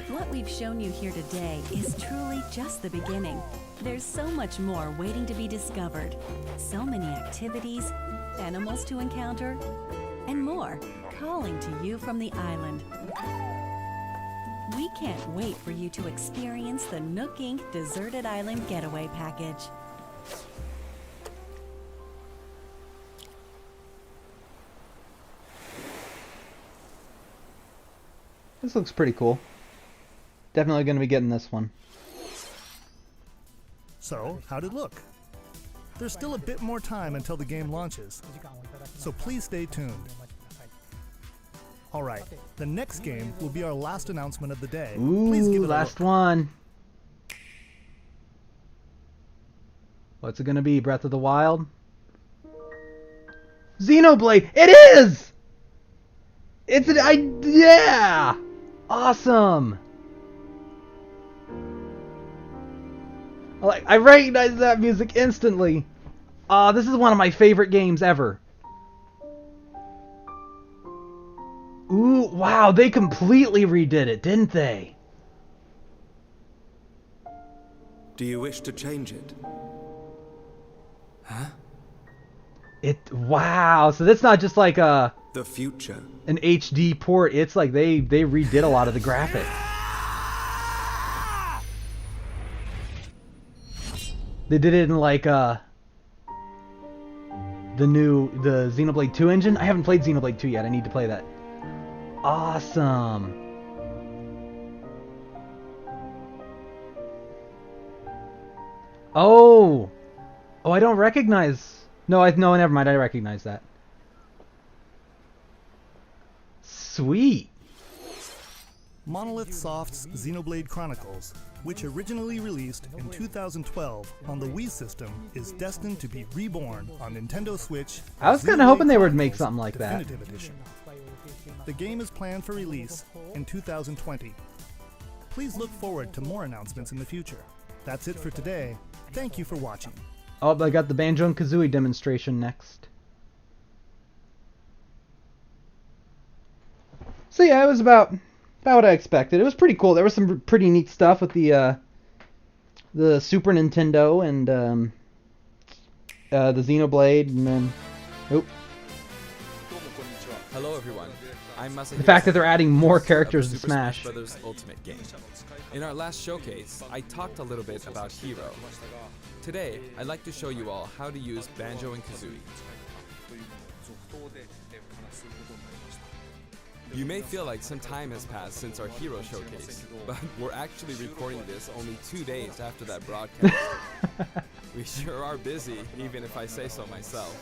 What we've shown you here today is truly just the beginning. There's so much more waiting to be discovered. So many activities, animals to encounter, and more calling to you from the island. We can't wait for you to experience the Nook Inc. Deserted Island Getaway Package. This looks pretty cool. Definitely going to be getting this one. So, how'd it look? There's still a bit more time until the game launches, so please stay tuned. Alright, the next game will be our last announcement of the day. Please give Ooh, it a last look. one. What's it gonna be? Breath of the Wild? Xenoblade! It is! Yeah! Awesome! I recognize that music instantly. This is one of my favorite games ever. Ooh, wow, they completely redid it, didn't they? Do you wish to change it? Huh? Wow, so that's not just like the future. An HD port. It's like they redid a lot of the graphics. They did it in like the Xenoblade 2 engine. I haven't played Xenoblade 2 yet. I need to play that. Awesome. Oh, I don't recognize. No, never mind. I recognize that. Sweet. Monolith Soft's Xenoblade Chronicles, which originally released in 2012 on the Wii system, is destined to be reborn on Nintendo Switch. I was kind of hoping they would make something like that. Definitive Edition. The game is planned for release in 2020. Please look forward to more announcements in the future. That's it for today. Thank you for watching. Oh, I got the Banjo and Kazooie demonstration next. So yeah, it was about what I expected. It was pretty cool. There was some pretty neat stuff with the Super Nintendo and the Xenoblade, and then Hello everyone. I'm Masa. The fact that they're adding more characters to Super Smash. Brothers Ultimate game. In our last showcase, I talked a little bit about Hero. Today, I'd like to show you all how to use Banjo and Kazooie. You may feel like some time has passed since our Hero showcase, but we're actually recording this only 2 days after that broadcast. We sure are busy, even if I say so myself.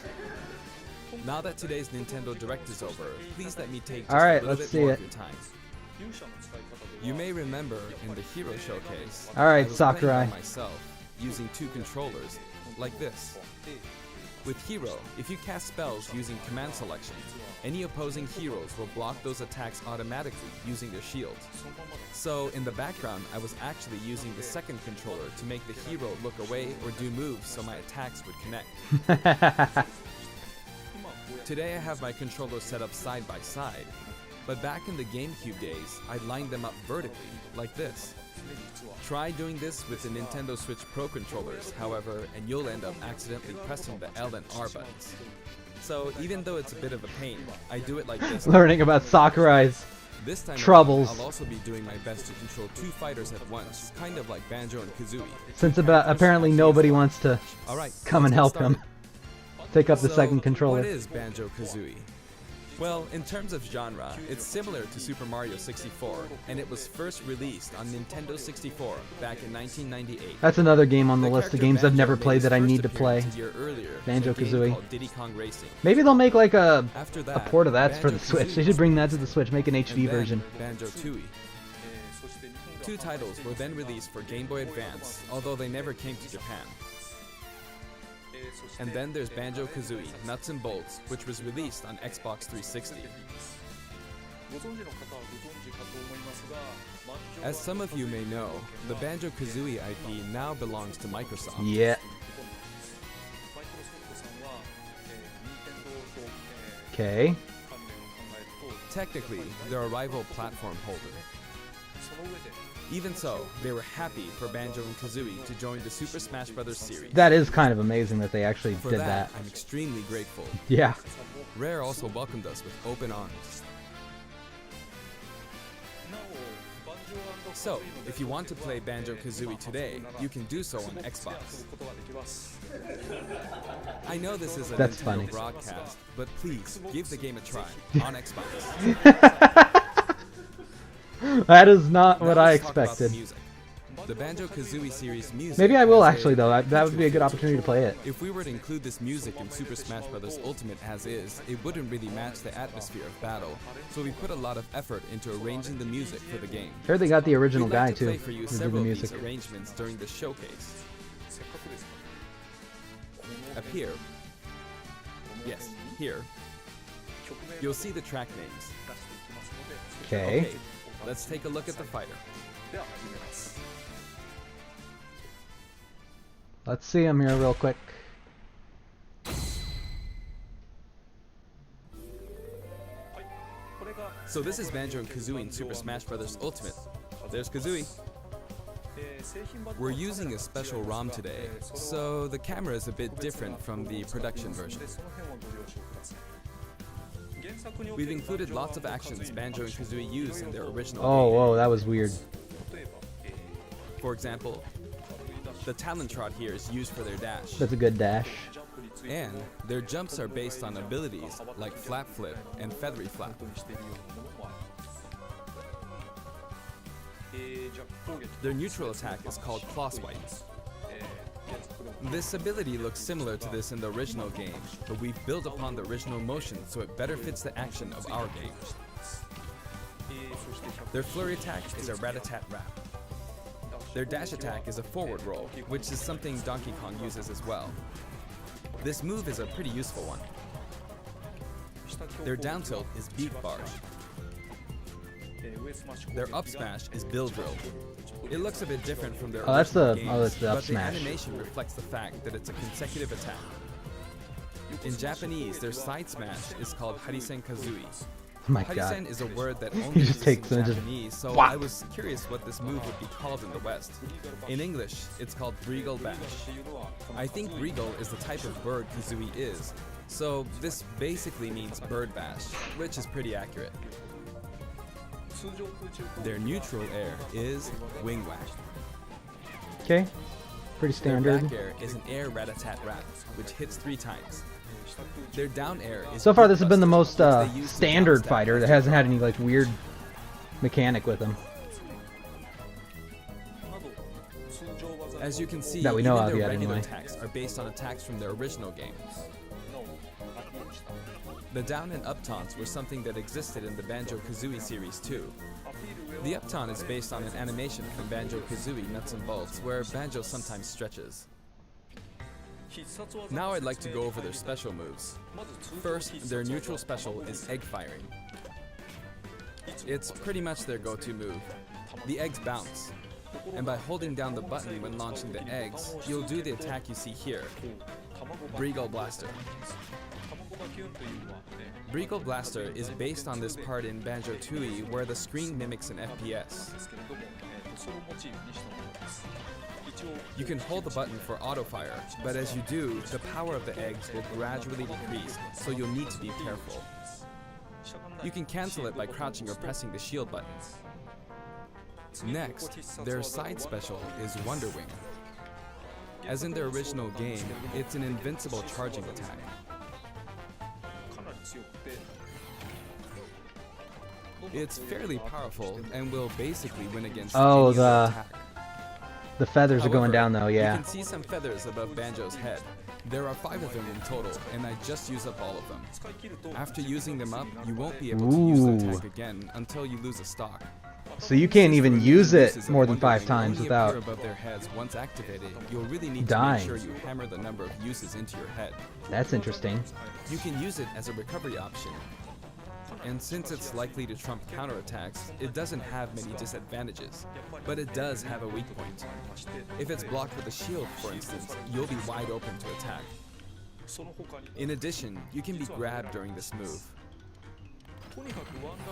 Now that today's Nintendo Direct is over, please let me take just a little bit more of your time. You may remember in the Hero showcase, Alright, I was Sakurai. playing by myself, using 2 controllers, like this. With Hero, if you cast spells using command selection, any opposing heroes will block those attacks automatically using their shields. So in the background, I was actually using the second controller to make the hero look away or do moves so my attacks would connect. Today I have my controllers set up side by side, but back in the GameCube days, I lined them up vertically, like this. Try doing this with the Nintendo Switch Pro controllers, however, and you'll end up accidentally pressing the L and R buttons. So even though it's a bit of a pain, I do it like this. Learning about Sakurai's This time troubles. around, I'll also be doing my best to control 2 fighters at once, kind of like Banjo and Kazooie. Since apparently nobody wants to Alright, come and let's help get him. Take up the So, second controller. What is Banjo Kazooie? Well, in terms of genre, it's similar to Super Mario 64, and it was first released on Nintendo 64 back in 1998. That's another game on the list of character games I've Banjo never made played his that I first need to play. appearance a year earlier, Banjo in a game Kazooie. called Diddy Kong Racing. Maybe they'll make like a that, port of that for the Banjo-Kazooie Switch. They should bring that to the Switch, make an and HD then version. Banjo-Tooie. 2 titles were then released for Game Boy Advance, although they never came to Japan. And then there's Banjo-Kazooie Nuts and Bolts, which was released on Xbox 360. As some of you may know, the Banjo-Kazooie IP now belongs to Microsoft. Yeah. Okay. Technically, they're a rival platform holder. Even so, they were happy for Banjo and Kazooie to join the Super Smash Bros. Series. That is kind of amazing that they actually For did that, that. I'm extremely grateful. Yeah. Rare also welcomed us with open arms. So, if you want to play Banjo-Kazooie today, you can do so on Xbox. I know this is a That's Nintendo funny. broadcast, but please, give the game a try on Xbox. That is not what Now I let's talk about the expected. music. The Banjo-Kazooie series music... Maybe I will has actually, though. That would be a good opportunity to play it. If we were to include this music in Super Smash Bros. Ultimate as is, it wouldn't really match the atmosphere of battle, so we put a lot of effort into arranging the music for the game. I heard they got the original We'd like guy, to too, play for you who did the several of music. these arrangements during the showcase. Up here, yes, here, you'll see the track names. Okay. Let's take a look at the fighter. Let's see him here real quick. So this is Banjo and Kazooie in Super Smash Bros. Ultimate. There's Kazooie. We're using a special ROM today, so the camera is a bit different from the production version. We've included lots of actions Banjo and Kazooie use in their original Oh, game. whoa, that was weird. For example, the talent trot here is used for their dash. That's a good dash. And their jumps are based on abilities like Flap Flip and Feathery Flap. Their neutral attack is called Claw Swipe. This ability looks similar to this in the original game, but we've built upon the original motion so it better fits the action of our game. Their flurry attack is a rat-a-tat-rap. Their dash attack is a forward roll, which is something Donkey Kong uses as well. This move is a pretty useful one. Their down tilt is Beat Barge. Their up smash is Bill Drill. It looks a bit different from their that's original the- games, oh, that's the up but smash. the animation reflects the fact that it's a consecutive attack. In Japanese, their side smash is called Harisen Kazooie. Oh my god. Harisen is a word that He only just exists takes in and just Japanese, so whap. I was curious what this move would be called in the West. In English, it's called Breagle Bash. I think Breagle is the type of bird Kazooie is, so this basically means bird bash, which is pretty accurate. Their neutral air is Wing Whack. Okay. Pretty Their standard. back air is an air rat-a-tat-rat, which hits 3 times. Their down air is So far, this has been the most which they use to standard downstep. fighter that hasn't had any like weird mechanic with him. As you can see, That we know even of their yet, regular anyway. attacks are based on attacks from their original game. The down and up taunts were something that existed in the Banjo-Kazooie series too. The up taunt is based on an animation from Banjo-Kazooie Nuts and Bolts, where Banjo sometimes stretches. Now I'd like to go over their special moves. First, their neutral special is egg firing. It's pretty much their go-to move. The eggs bounce, and by holding down the button when launching the eggs, you'll do the attack you see here, Breagle Blaster. Breagle Blaster is based on this part in Banjo-Tooie where the screen mimics an FPS. You can hold the button for auto fire, but as you do, the power of the eggs will gradually decrease, so you'll need to be careful. You can cancel it by crouching or pressing the shield button. Next, their side special is Wonder Wing. As in their original game, it's an invincible charging attack. It's fairly powerful and will basically win against Oh, any other attack. the feathers are going However, down though. Yeah. You can see some feathers above Banjo's head. There are 5 of them in total, and I just used up all of them. After using them up, you won't be able to use the Ooh. attack again until you lose a stock. So you can't even use it Uses of more than Wonder 5 Wing times only without appear above their heads. Once activated, you'll really need dying. to make sure you hammer the number of uses into your head. That's interesting. You can use it as a recovery option. And since it's likely to trump counterattacks, it doesn't have many disadvantages, but it does have a weak point. If it's blocked with a shield, for instance, you'll be wide open to attack. In addition, you can be grabbed during this move.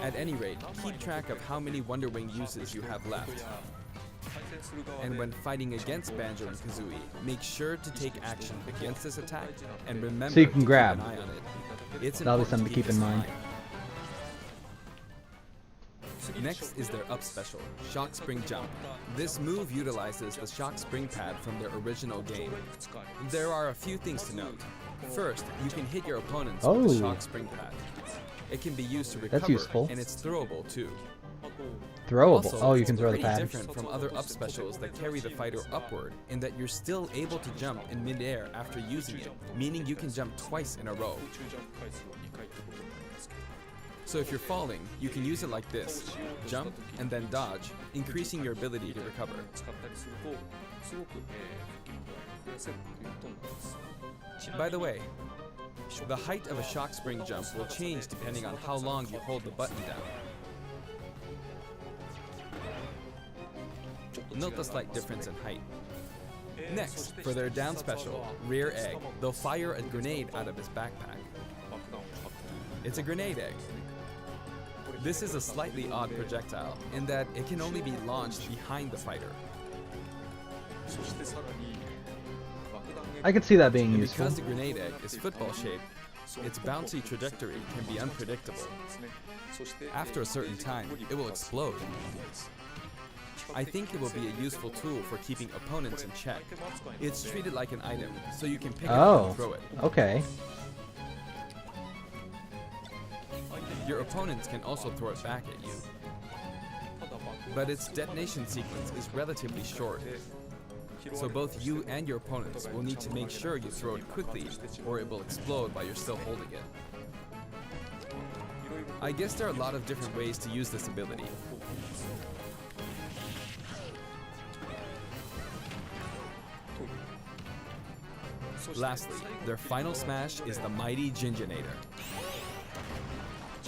At any rate, keep track of how many Wonder Wing uses you have left. And when fighting against Banjo and Kazooie, make sure to take action against this attack and remember So you can to grab. keep an eye on it. It's That'll be important something to keep this in mind. Next is their up special, Shock Spring Jump. This move utilizes the Shock Spring pad from their original game. There are a few things to note. First, you can hit your opponents with the Oh. Shock Spring pad. It can be used to That's recover, useful. and it's throwable too. Throwable. Also, Oh, you it's can throw the pretty pad. different from other up specials that carry the fighter upward in that you're still able to jump in midair after using it, meaning you can jump twice in a row. So if you're falling, you can use it like this, jump and then dodge, increasing your ability to recover. By the way, the height of a shock spring jump will change depending on how long you hold the button down. Note the slight difference in height. Next, for their down special, Rear Egg, they'll fire a grenade out of his backpack. It's a grenade egg. This is a slightly odd projectile in that it can only be launched behind the fighter. I could see that being And useful. because the grenade egg is football shaped, its bouncy trajectory can be unpredictable. After a certain time, it will explode. I think it will be a useful tool for keeping opponents in check. It's treated like an item, so you can pick it up and throw it. Okay. Your opponents can also throw it back at you. But its detonation sequence is relatively short. So both you and your opponents will need to make sure you throw it quickly, or it will explode while you're still holding it. I guess there are a lot of different ways to use this ability. Lastly, their final smash is the Mighty Ginginator.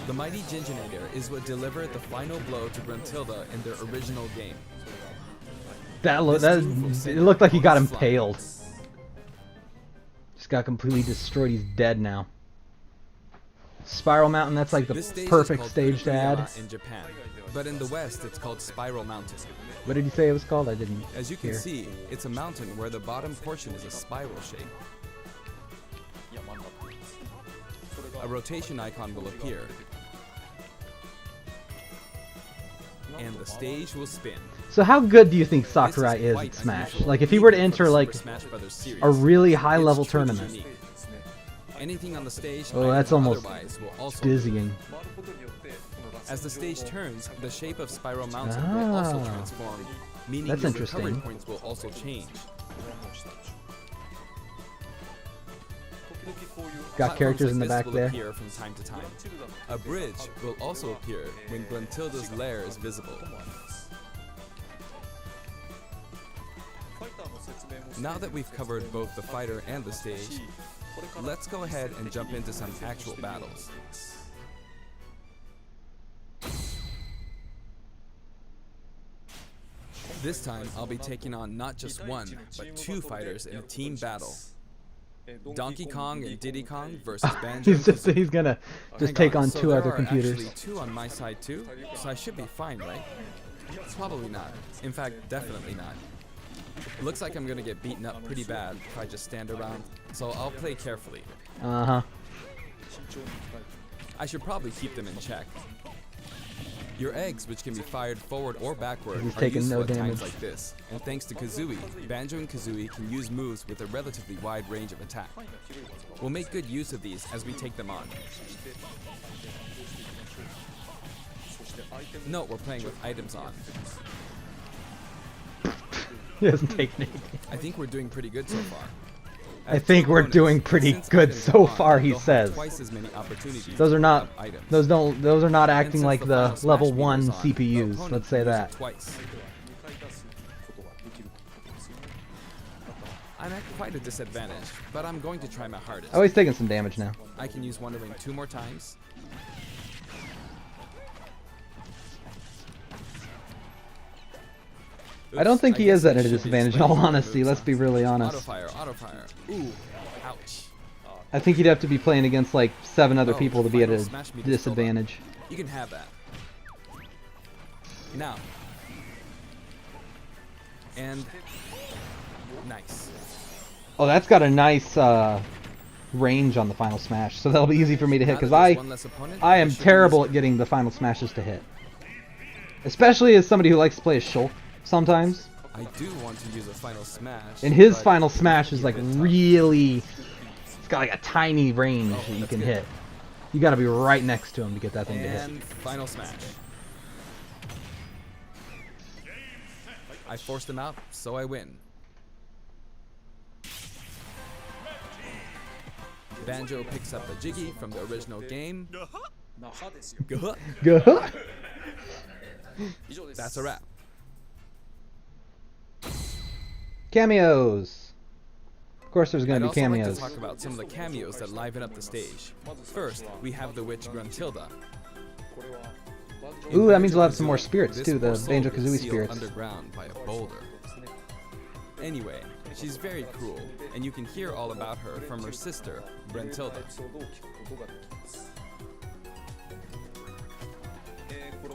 The Mighty Ginginator is what delivered the final blow to Gruntilda in their original game. It looked like he got impaled. Just got completely destroyed. He's dead now. Spiral Mountain, that's like the perfect stage to add. In Japan, but in the West it's called Spiral Mountain. What did you say it was called? I didn't As you can hear. see, it's a mountain where the bottom portion is a spiral shape. A rotation icon will appear, and the stage will spin. So how good do you think Sakurai is at Smash? Like if he were to enter like a really high level tournament. Anything on the stage, Oh, that's almost otherwise, will also dizzying. As the stage turns, the shape of Spiral Mountain will also transform, meaning That's your interesting. recovery points will also change. Got characters in the back will there. appear from time to time. A bridge will also appear when Gruntilda's lair is visible. Now that we've covered both the fighter and the stage, let's go ahead and jump into some actual battles. This time, I'll be taking on not just one, but two fighters in a team battle. Donkey Kong and Diddy Kong versus Banjo. He's gonna just take on So two there other are computers. actually two on my side too, so I should be fine, right? Probably not. In fact, definitely not. Looks like I'm gonna get beaten up pretty bad if I just stand around, so I'll play carefully. Uh-huh. I should probably keep them in check. Your eggs, which can be fired forward or backward, He's are taking useful no at times damage. like this. And thanks to Kazooie, Banjo and Kazooie can use moves with a relatively wide range of attack. We'll make good use of these as we take them on. Note we're playing with items on. He hasn't taken anything. I think we're doing pretty good so far. I think we're doing pretty good so far, he says. Twice as many opportunities Those are not to pick up items. those are not And acting since like the the final smash level meter 1 is on, the CPUs, opponent let's say can use that. it twice. I'm at quite a disadvantage, but I'm going to try my hardest. Oh, he's taking some damage now. I can use Wonder Ring 2 more times. I don't think he guess is at I a should be disadvantage, in all displaying honesty. moves Let's be really honest. Auto fire, auto fire. Ooh, ouch. I think he'd have to be playing against like 7 other Oh, people to be at final a smash meter is still up. disadvantage. You can have that. Now. And nice. Oh, that's got a nice range on the final smash, so that'll be easy for me to hit Now because that there's one less opponent, I we am should terrible use at getting the final smashes to hit. Especially as somebody who likes to play a shulk sometimes. I do want to use a final smash. And his but final smash it is might like be a bit tough. really... It's got like a tiny range that you that's can good. hit. You gotta be right next to him to get that thing to hit. And final smash. I forced him out, so I win. Banjo picks up the Jiggy from the original game. Go. That's a wrap. Cameos. Of course, there's gonna be cameos. I'd also like to talk about some of the cameos that liven up the stage. First, we have the witch Gruntilda. Ooh, that means we'll have some more spirits too. The Banjo-Kazooie spirits. Underground by a boulder. Anyway, she's very cruel, and you can hear all about her from her sister, Gruntilda.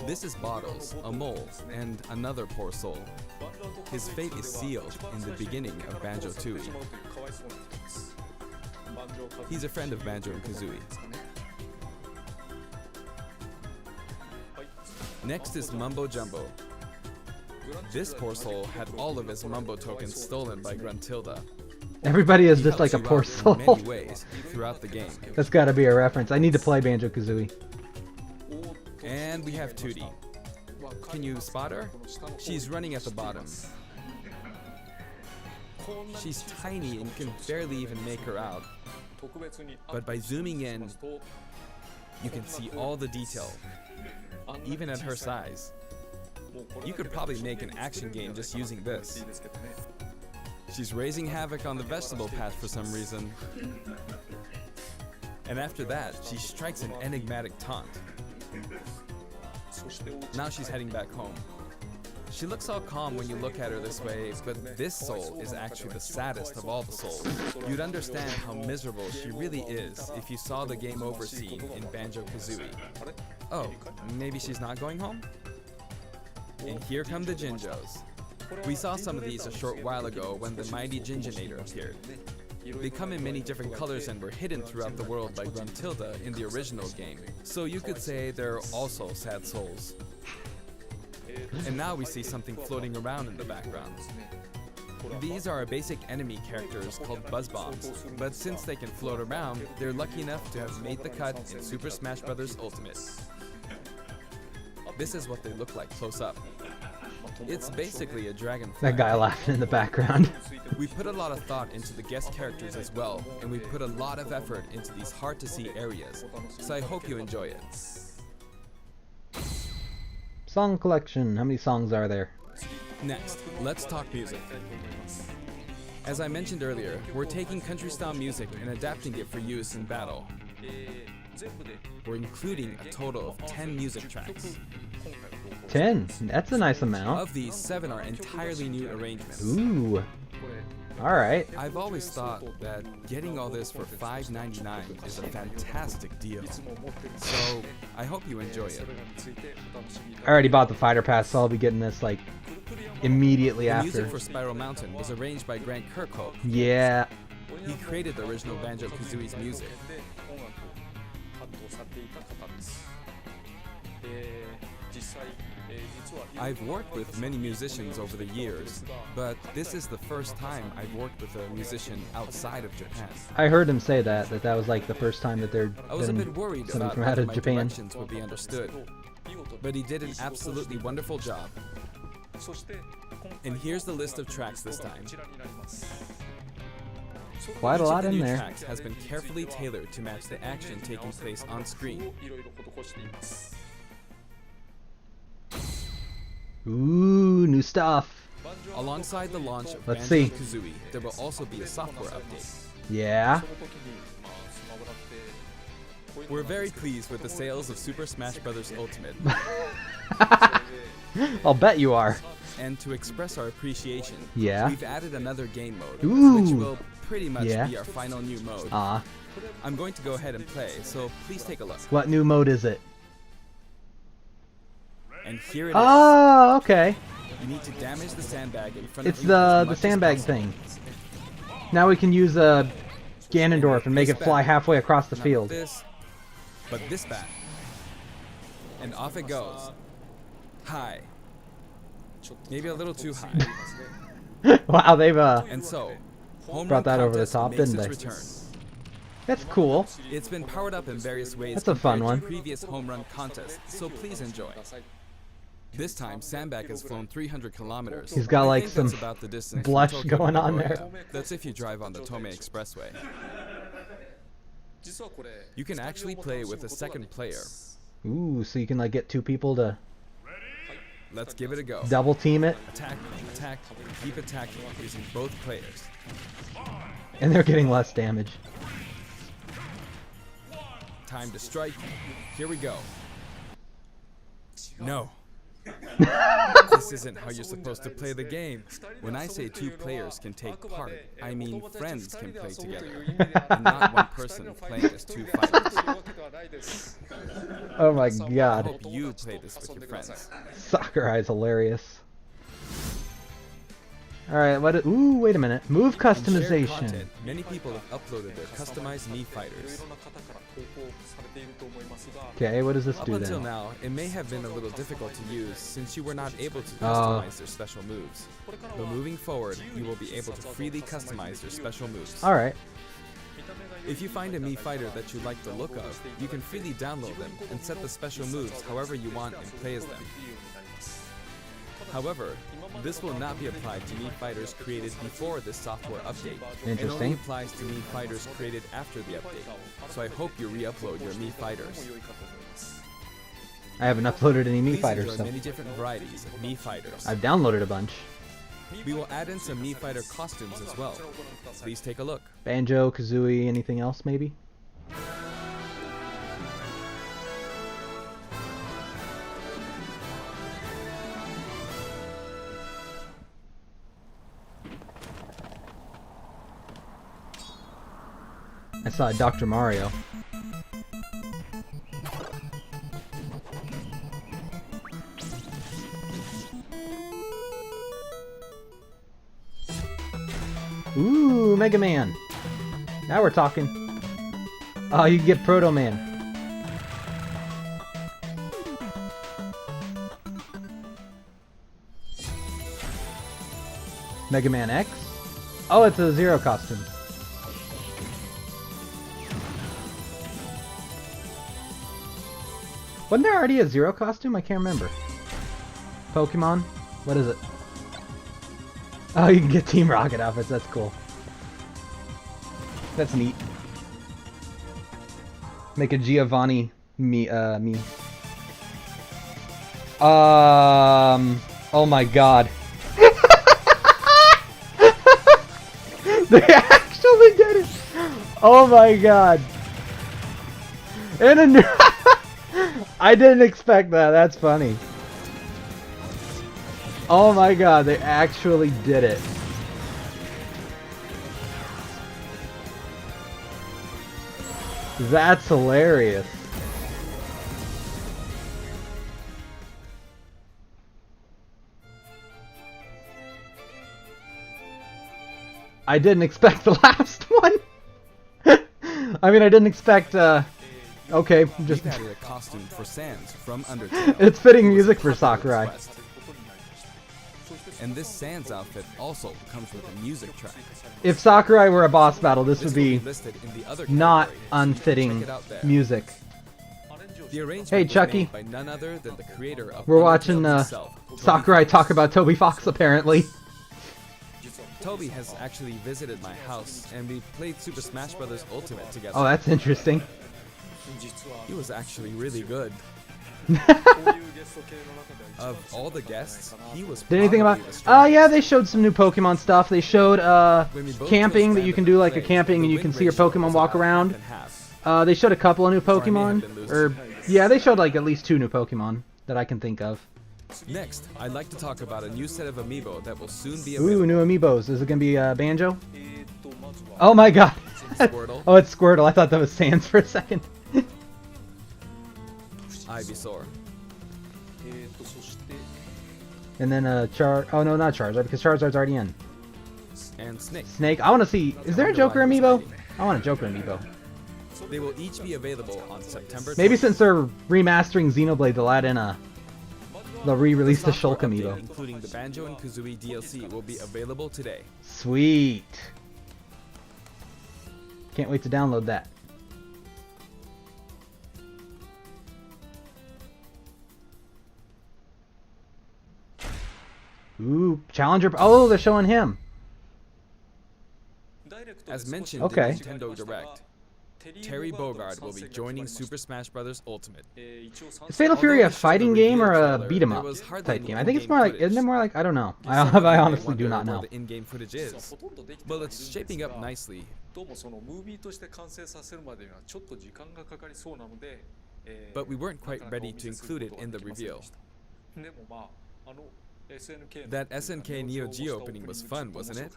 This is Bottles, a mole, and another poor soul. His fate is sealed in the beginning of Banjo-Tooie. He's a friend of Banjo and Kazooie. Next is Mumbo Jumbo. This poor soul had all of his Mumbo tokens stolen by Gruntilda. Everybody is just like a poor soul. In many ways throughout the game. That's gotta be a reference. I need to play Banjo-Kazooie. And we have Tootie. Can you spot her? She's running at the bottom. She's tiny and you can barely even make her out. But by zooming in, you can see all the detail, even at her size. You could probably make an action game just using this. She's raising havoc on the vegetable patch for some reason. And after that, she strikes an enigmatic taunt. Now she's heading back home. She looks all calm when you look at her this way, but this soul is actually the saddest of all the souls. You'd understand how miserable she really is if you saw the game over scene in Banjo-Kazooie. Oh, maybe she's not going home? And here come the Jinjos. We saw some of these a short while ago when the mighty Jinjonator appeared. They come in many different colors and were hidden throughout the world by Gruntilda in the original game. So you could say they're also sad souls. And now we see something floating around in the background. These are our basic enemy characters called Buzz Bombs, but since they can float around, they're lucky enough to have made the cut in Super Smash Bros. Ultimate. This is what they look like close up. It's basically a dragonfly. That guy laughing in the background. We put a lot of thought into the guest characters as well, and we put a lot of effort into these hard-to-see areas, so I hope you enjoy it. Song collection. How many songs are there? Next, let's talk music. As I mentioned earlier, we're taking country-style music and adapting it for use in battle. We're including a total of 10 music tracks. 10? That's a nice amount. Of these, 7 are entirely new arrangements. Ooh. Alright. I've always thought that getting all this for $5.99 is a fantastic deal. So, I hope you enjoy it. I already bought the Fighter Pass, so I'll be getting this, like, immediately after. The music for Spiral Mountain was arranged by Grant Kirkhope. Yeah. He created the original Banjo-Kazooie's music. I've worked with many musicians over the years, but this is the first time I've worked with a musician outside of Japan. I heard him say that was like the first time that they're I was a bit worried about from out whether of my Japan. directions would be understood, but he did an absolutely wonderful job. And here's the list of tracks this time. Quite a lot in there. Each of the new tracks has been carefully tailored to match the action taking place on screen. Ooh, new stuff. Alongside the launch of Let's see. Banjo-Kazooie, there will also be a software update. Yeah. We're very pleased with the sales of Super Smash Bros. Ultimate. I'll bet you are. And to express our appreciation, Yeah. we've added another game mode, Ooh. which will pretty much Yeah. be our final new mode. I'm going to go ahead and play, so please take a look. What new mode is it? And here it is. Oh, okay. You need to damage the sandbag in front It's of you as the much as sandbag possible. thing. Now we can use Ganondorf and make it fly halfway across the Not field. This, but this bat. And off it goes. High. Maybe a little too high. Wow, they've And so, home brought run that over the contest top, makes didn't its they? return. That's cool. It's been powered up in various ways That's a fun compared to one. previous home run contests, so please enjoy. This time, Sandbag has flown 300 kilometers. He's got I like think some that's about the distance from blush Tokyo to going on Nagoya. there. That's if you drive on the Tomei Expressway. You can actually play with a second player. Ooh, so you can like get two people to Let's give it a go. double team it, Attack, attack, keep attacking using both players. and they're getting less damage. Time to strike. Here we go. No. This isn't how you're supposed to play the game. When I say two players can take part, I mean friends can play together, and not one person playing as two fighters. Oh my I god. hope you play this with your friends. Sakurai's hilarious. Alright, ooh, wait a minute. Move In shared customization. content, many people have uploaded their customized Mii fighters. Okay, what does this Up do until then? now, it may have been a little difficult to use since you were not able to Oh. customize their special moves. But moving forward, you will be able to freely customize their special moves. Alright. If you find a Mii fighter that you like the look of, you can freely download them and set the special moves however you want and play as them. However, this will not be applied to Mii fighters created before this software update. It only Interesting. applies to Mii fighters created after the update. So I hope you re-upload your Mii fighters. I haven't uploaded any Mii Please fighters, enjoy so many different varieties of Mii fighters. I've downloaded a bunch. We will add in some Mii fighter costumes as well. Please take a look. Banjo, Kazooie, anything else maybe? I saw Dr. Mario. Ooh, Mega Man. Now we're talking. Oh, you can get Proto Man. Mega Man X? Oh, it's a Zero costume. Wasn't there already a Zero costume? I can't remember. Pokemon? What is it? Oh, you can get Team Rocket outfits. That's cool. That's neat. Make a Giovanni me. Oh my god. They actually did it! Oh my god. And a new I didn't expect that. That's funny. Oh my god, they actually did it. That's hilarious. I didn't expect the last one. I mean, I didn't expect, okay, just... We've added a costume for Sans from Undertale. It's fitting music for Sakurai. And this Sans outfit also comes with a music track. If Sakurai were a boss battle, this would be listed in the other not category. unfitting Check it out there. music. The arrangement Hey, was Chucky. made by none other than the creator of We're Undertale watching himself, Sakurai talk about Toby Fox, apparently. Toby has actually visited my house, and we played Super Smash Bros. Ultimate together. Oh, that's interesting. He was actually really good. Of all the guests, he was Did anything about... probably the strongest. yeah, they showed some new Pokemon stuff. They showed, When we both camping, was that you can do like a randomly camping and you the can win see your ratio Pokemon was walk about around. half and half. They showed a couple of new So I may have Pokemon. been losing. Or, yeah, they showed like at least 2 new Pokemon that I can think of. Next, I'd like to talk about a new set of amiibo that will soon be available. Ooh, new amiibos. Is it gonna be Banjo? Oh my god. Squirtle. Oh, it's Squirtle. I thought that was Sans for a second. Ivysaur. And then oh no, not Charizard, because Charizard's already in. And Snake. Snake. I want to see. Is there a Joker amiibo? I want a Joker amiibo. They will each be available on September 20th. Maybe since they're remastering Xenoblade, they'll add in they'll re-release the software Shulk update, amiibo. including the Banjo and Kazooie DLC, will be available today. Sweet. Can't wait to download that. Ooh, Challenger. Oh, they're showing him. As mentioned Okay. in Nintendo Direct, Terry Bogard will be joining Super Smash Bros. Ultimate. Is Fatal Fury a Although fighting the game or reveal a trailer, beat 'em there up was hardly type any game? I think it's in-game more like, footage. isn't it more like, I don't know. Some of you I may honestly do wonder not where know. the in-game footage is. Well, it's shaping up nicely. どうもそのムービーとして完成させるまでにはちょっと時間がかかりそうなので、But we weren't quite ready to include it in the reveal. でもまあSNK That SNK Neo Geo opening was fun, wasn't it?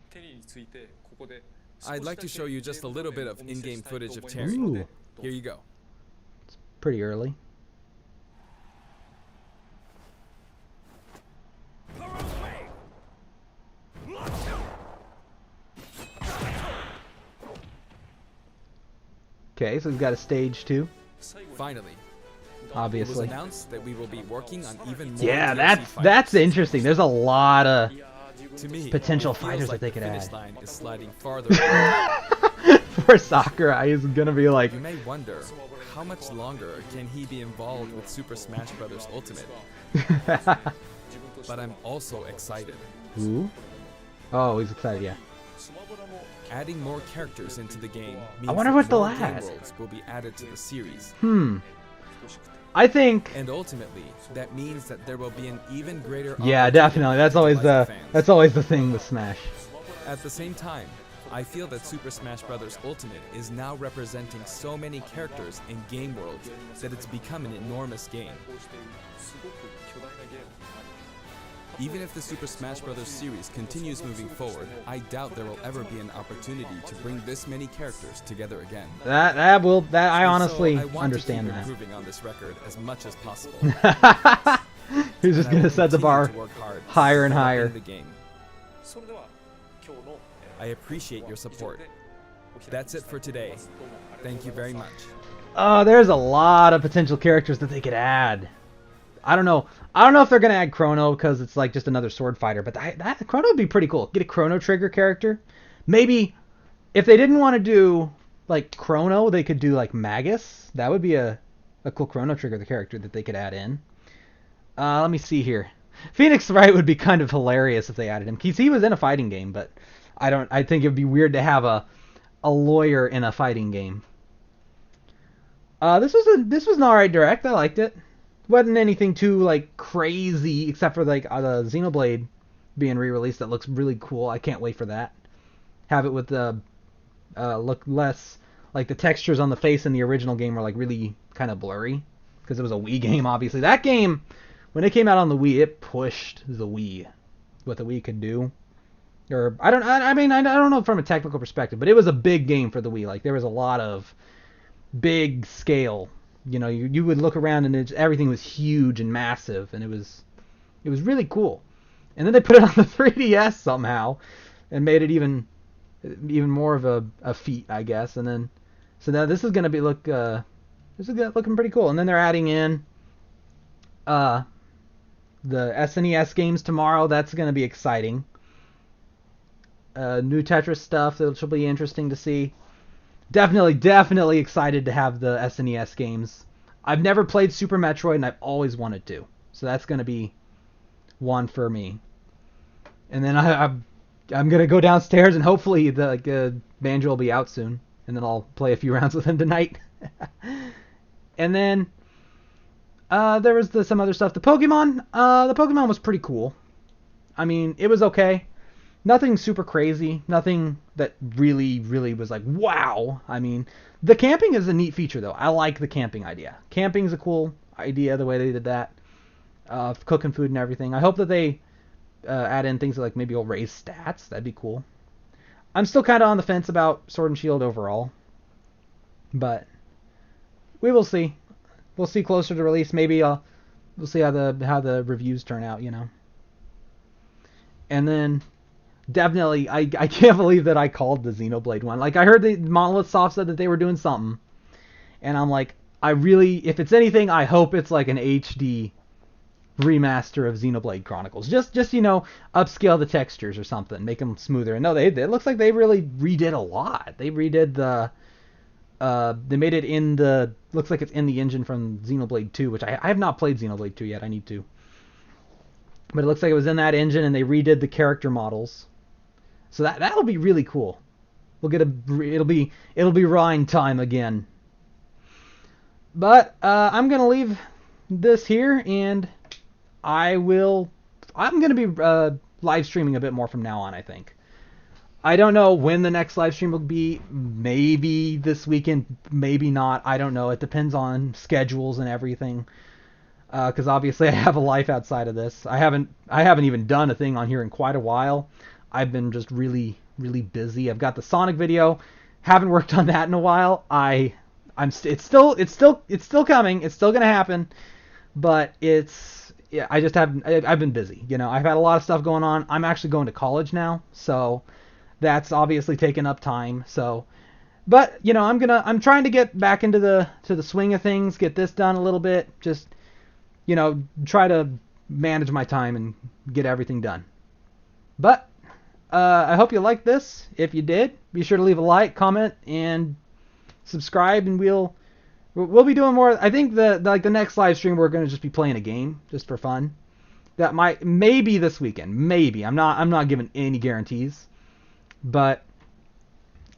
テリーについてここで I'd like to show you just a little bit of in-game footage of Terry. Ooh. Here you go. Pretty early. Okay, so we've got a stage 2. Finally. Obviously. It was announced that we will be working on even more Yeah, DLC that's interesting. There's a lot of To me, potential it feels fighters like that they the could finish add. line is sliding farther away. Poor Sakurai is gonna be like. You may wonder, how much longer can he be involved with Super Smash Bros. Ultimate? But I'm also excited. Who? Oh, he's excited, yeah. Adding more characters into the game means I wonder that what they'll more game add. worlds will be added to the series. I think. And ultimately, that means that there will be an even greater. Yeah, opportunity definitely. That's to always delight the fans. thing with Smash. At the same time, I feel that Super Smash Bros. Ultimate is now representing so many characters in game worlds that it's become an enormous game. Even if the Super Smash Bros. Series continues moving forward, I doubt there will ever be an opportunity to bring this many characters together again. I And honestly so I want understand to keep that. improving on this record as much as possible. He's just And I gonna will set the continue bar to work hard higher and to higher. win the game. I appreciate your support. That's it for today. Thank you very much. There's a lot of potential characters that they could add. I don't know. I don't know if they're gonna add Chrono because it's like just another sword fighter, but that Chrono would be pretty cool. Get a Chrono Trigger character. Maybe if they didn't want to do like Chrono, they could do like Magus. That would be a cool Chrono Trigger the character that they could add in. Let me see here. Phoenix Wright would be kind of hilarious if they added him. He was in a fighting game, but I think it'd be weird to have a lawyer in a fighting game. This was an alright direct. I liked it. Wasn't anything too like crazy except for like the Xenoblade being re-released that looks really cool. I can't wait for that. Have it with the look less like the textures on the face in the original game were like really kind of blurry because it was a Wii game. Obviously, that game when it came out on the Wii, it pushed the Wii, what the Wii could do. Or I don't know from a technical perspective, but it was a big game for the Wii. Like there was a lot of big scale. You know, you would look around and everything was huge and massive, and it was really cool. And then they put it on the 3DS somehow, and made it even more of a feat, I guess. And then, so now this is gonna be looking pretty cool. And then they're adding in the SNES games tomorrow. That's gonna be exciting. New Tetris stuff, which will be interesting to see. Definitely excited to have the SNES games. I've never played Super Metroid, and I've always wanted to. So that's going to be one for me. And then I'm going to go downstairs, and hopefully the Banjo will be out soon. And then I'll play a few rounds with him tonight. And then there was some other stuff. The Pokemon was pretty cool. I mean, it was okay. Nothing super crazy. Nothing that really was like, wow. I mean, the camping is a neat feature, though. I like the camping idea. Camping's a cool idea, the way they did that. Cooking food and everything. I hope that they add in things like maybe you'll raise stats. That'd be cool. I'm still kind of on the fence about Sword and Shield overall. But we will see. We'll see closer to release. Maybe we'll see how the reviews turn out, you know. And then definitely, I can't believe that I called the Xenoblade one. Like, I heard the Monolith Soft said that they were doing something. And I'm like, if it's anything, I hope it's like an HD remaster of Xenoblade Chronicles. Just you know, upscale the textures or something. Make them smoother. And no, it looks like they really redid a lot. They redid they made it looks like it's in the engine from Xenoblade 2, which I have not played Xenoblade 2 yet. I need to. But it looks like it was in that engine, and they redid the character models. So that'll be really cool. We'll get it'll be Rhine time again. But I'm gonna leave this here, and I'm gonna be live streaming a bit more from now on, I think. I don't know when the next live stream will be. Maybe this weekend, maybe not. I don't know. It depends on schedules and everything. Because obviously I have a life outside of this. I haven't even done a thing on here in quite a while. I've been just really, really busy. I've got the Sonic video. Haven't worked on that in a while. It's still coming. It's still gonna happen. But I just haven't. I've been busy. I've had a lot of stuff going on. I'm actually going to college now, so that's obviously taken up time. So, but I'm trying to get back into the swing of things. Get this done a little bit. Just try to manage my time and get everything done. But I hope you liked this. If you did, be sure to leave a like, comment, and subscribe, and we'll be doing more. I think the next live stream we're gonna just be playing a game just for fun. That maybe this weekend, maybe. I'm not giving any guarantees, but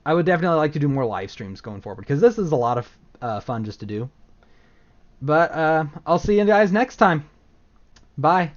I would definitely like to do more live streams going forward because this is a lot of fun just to do. But I'll see you guys next time. Bye.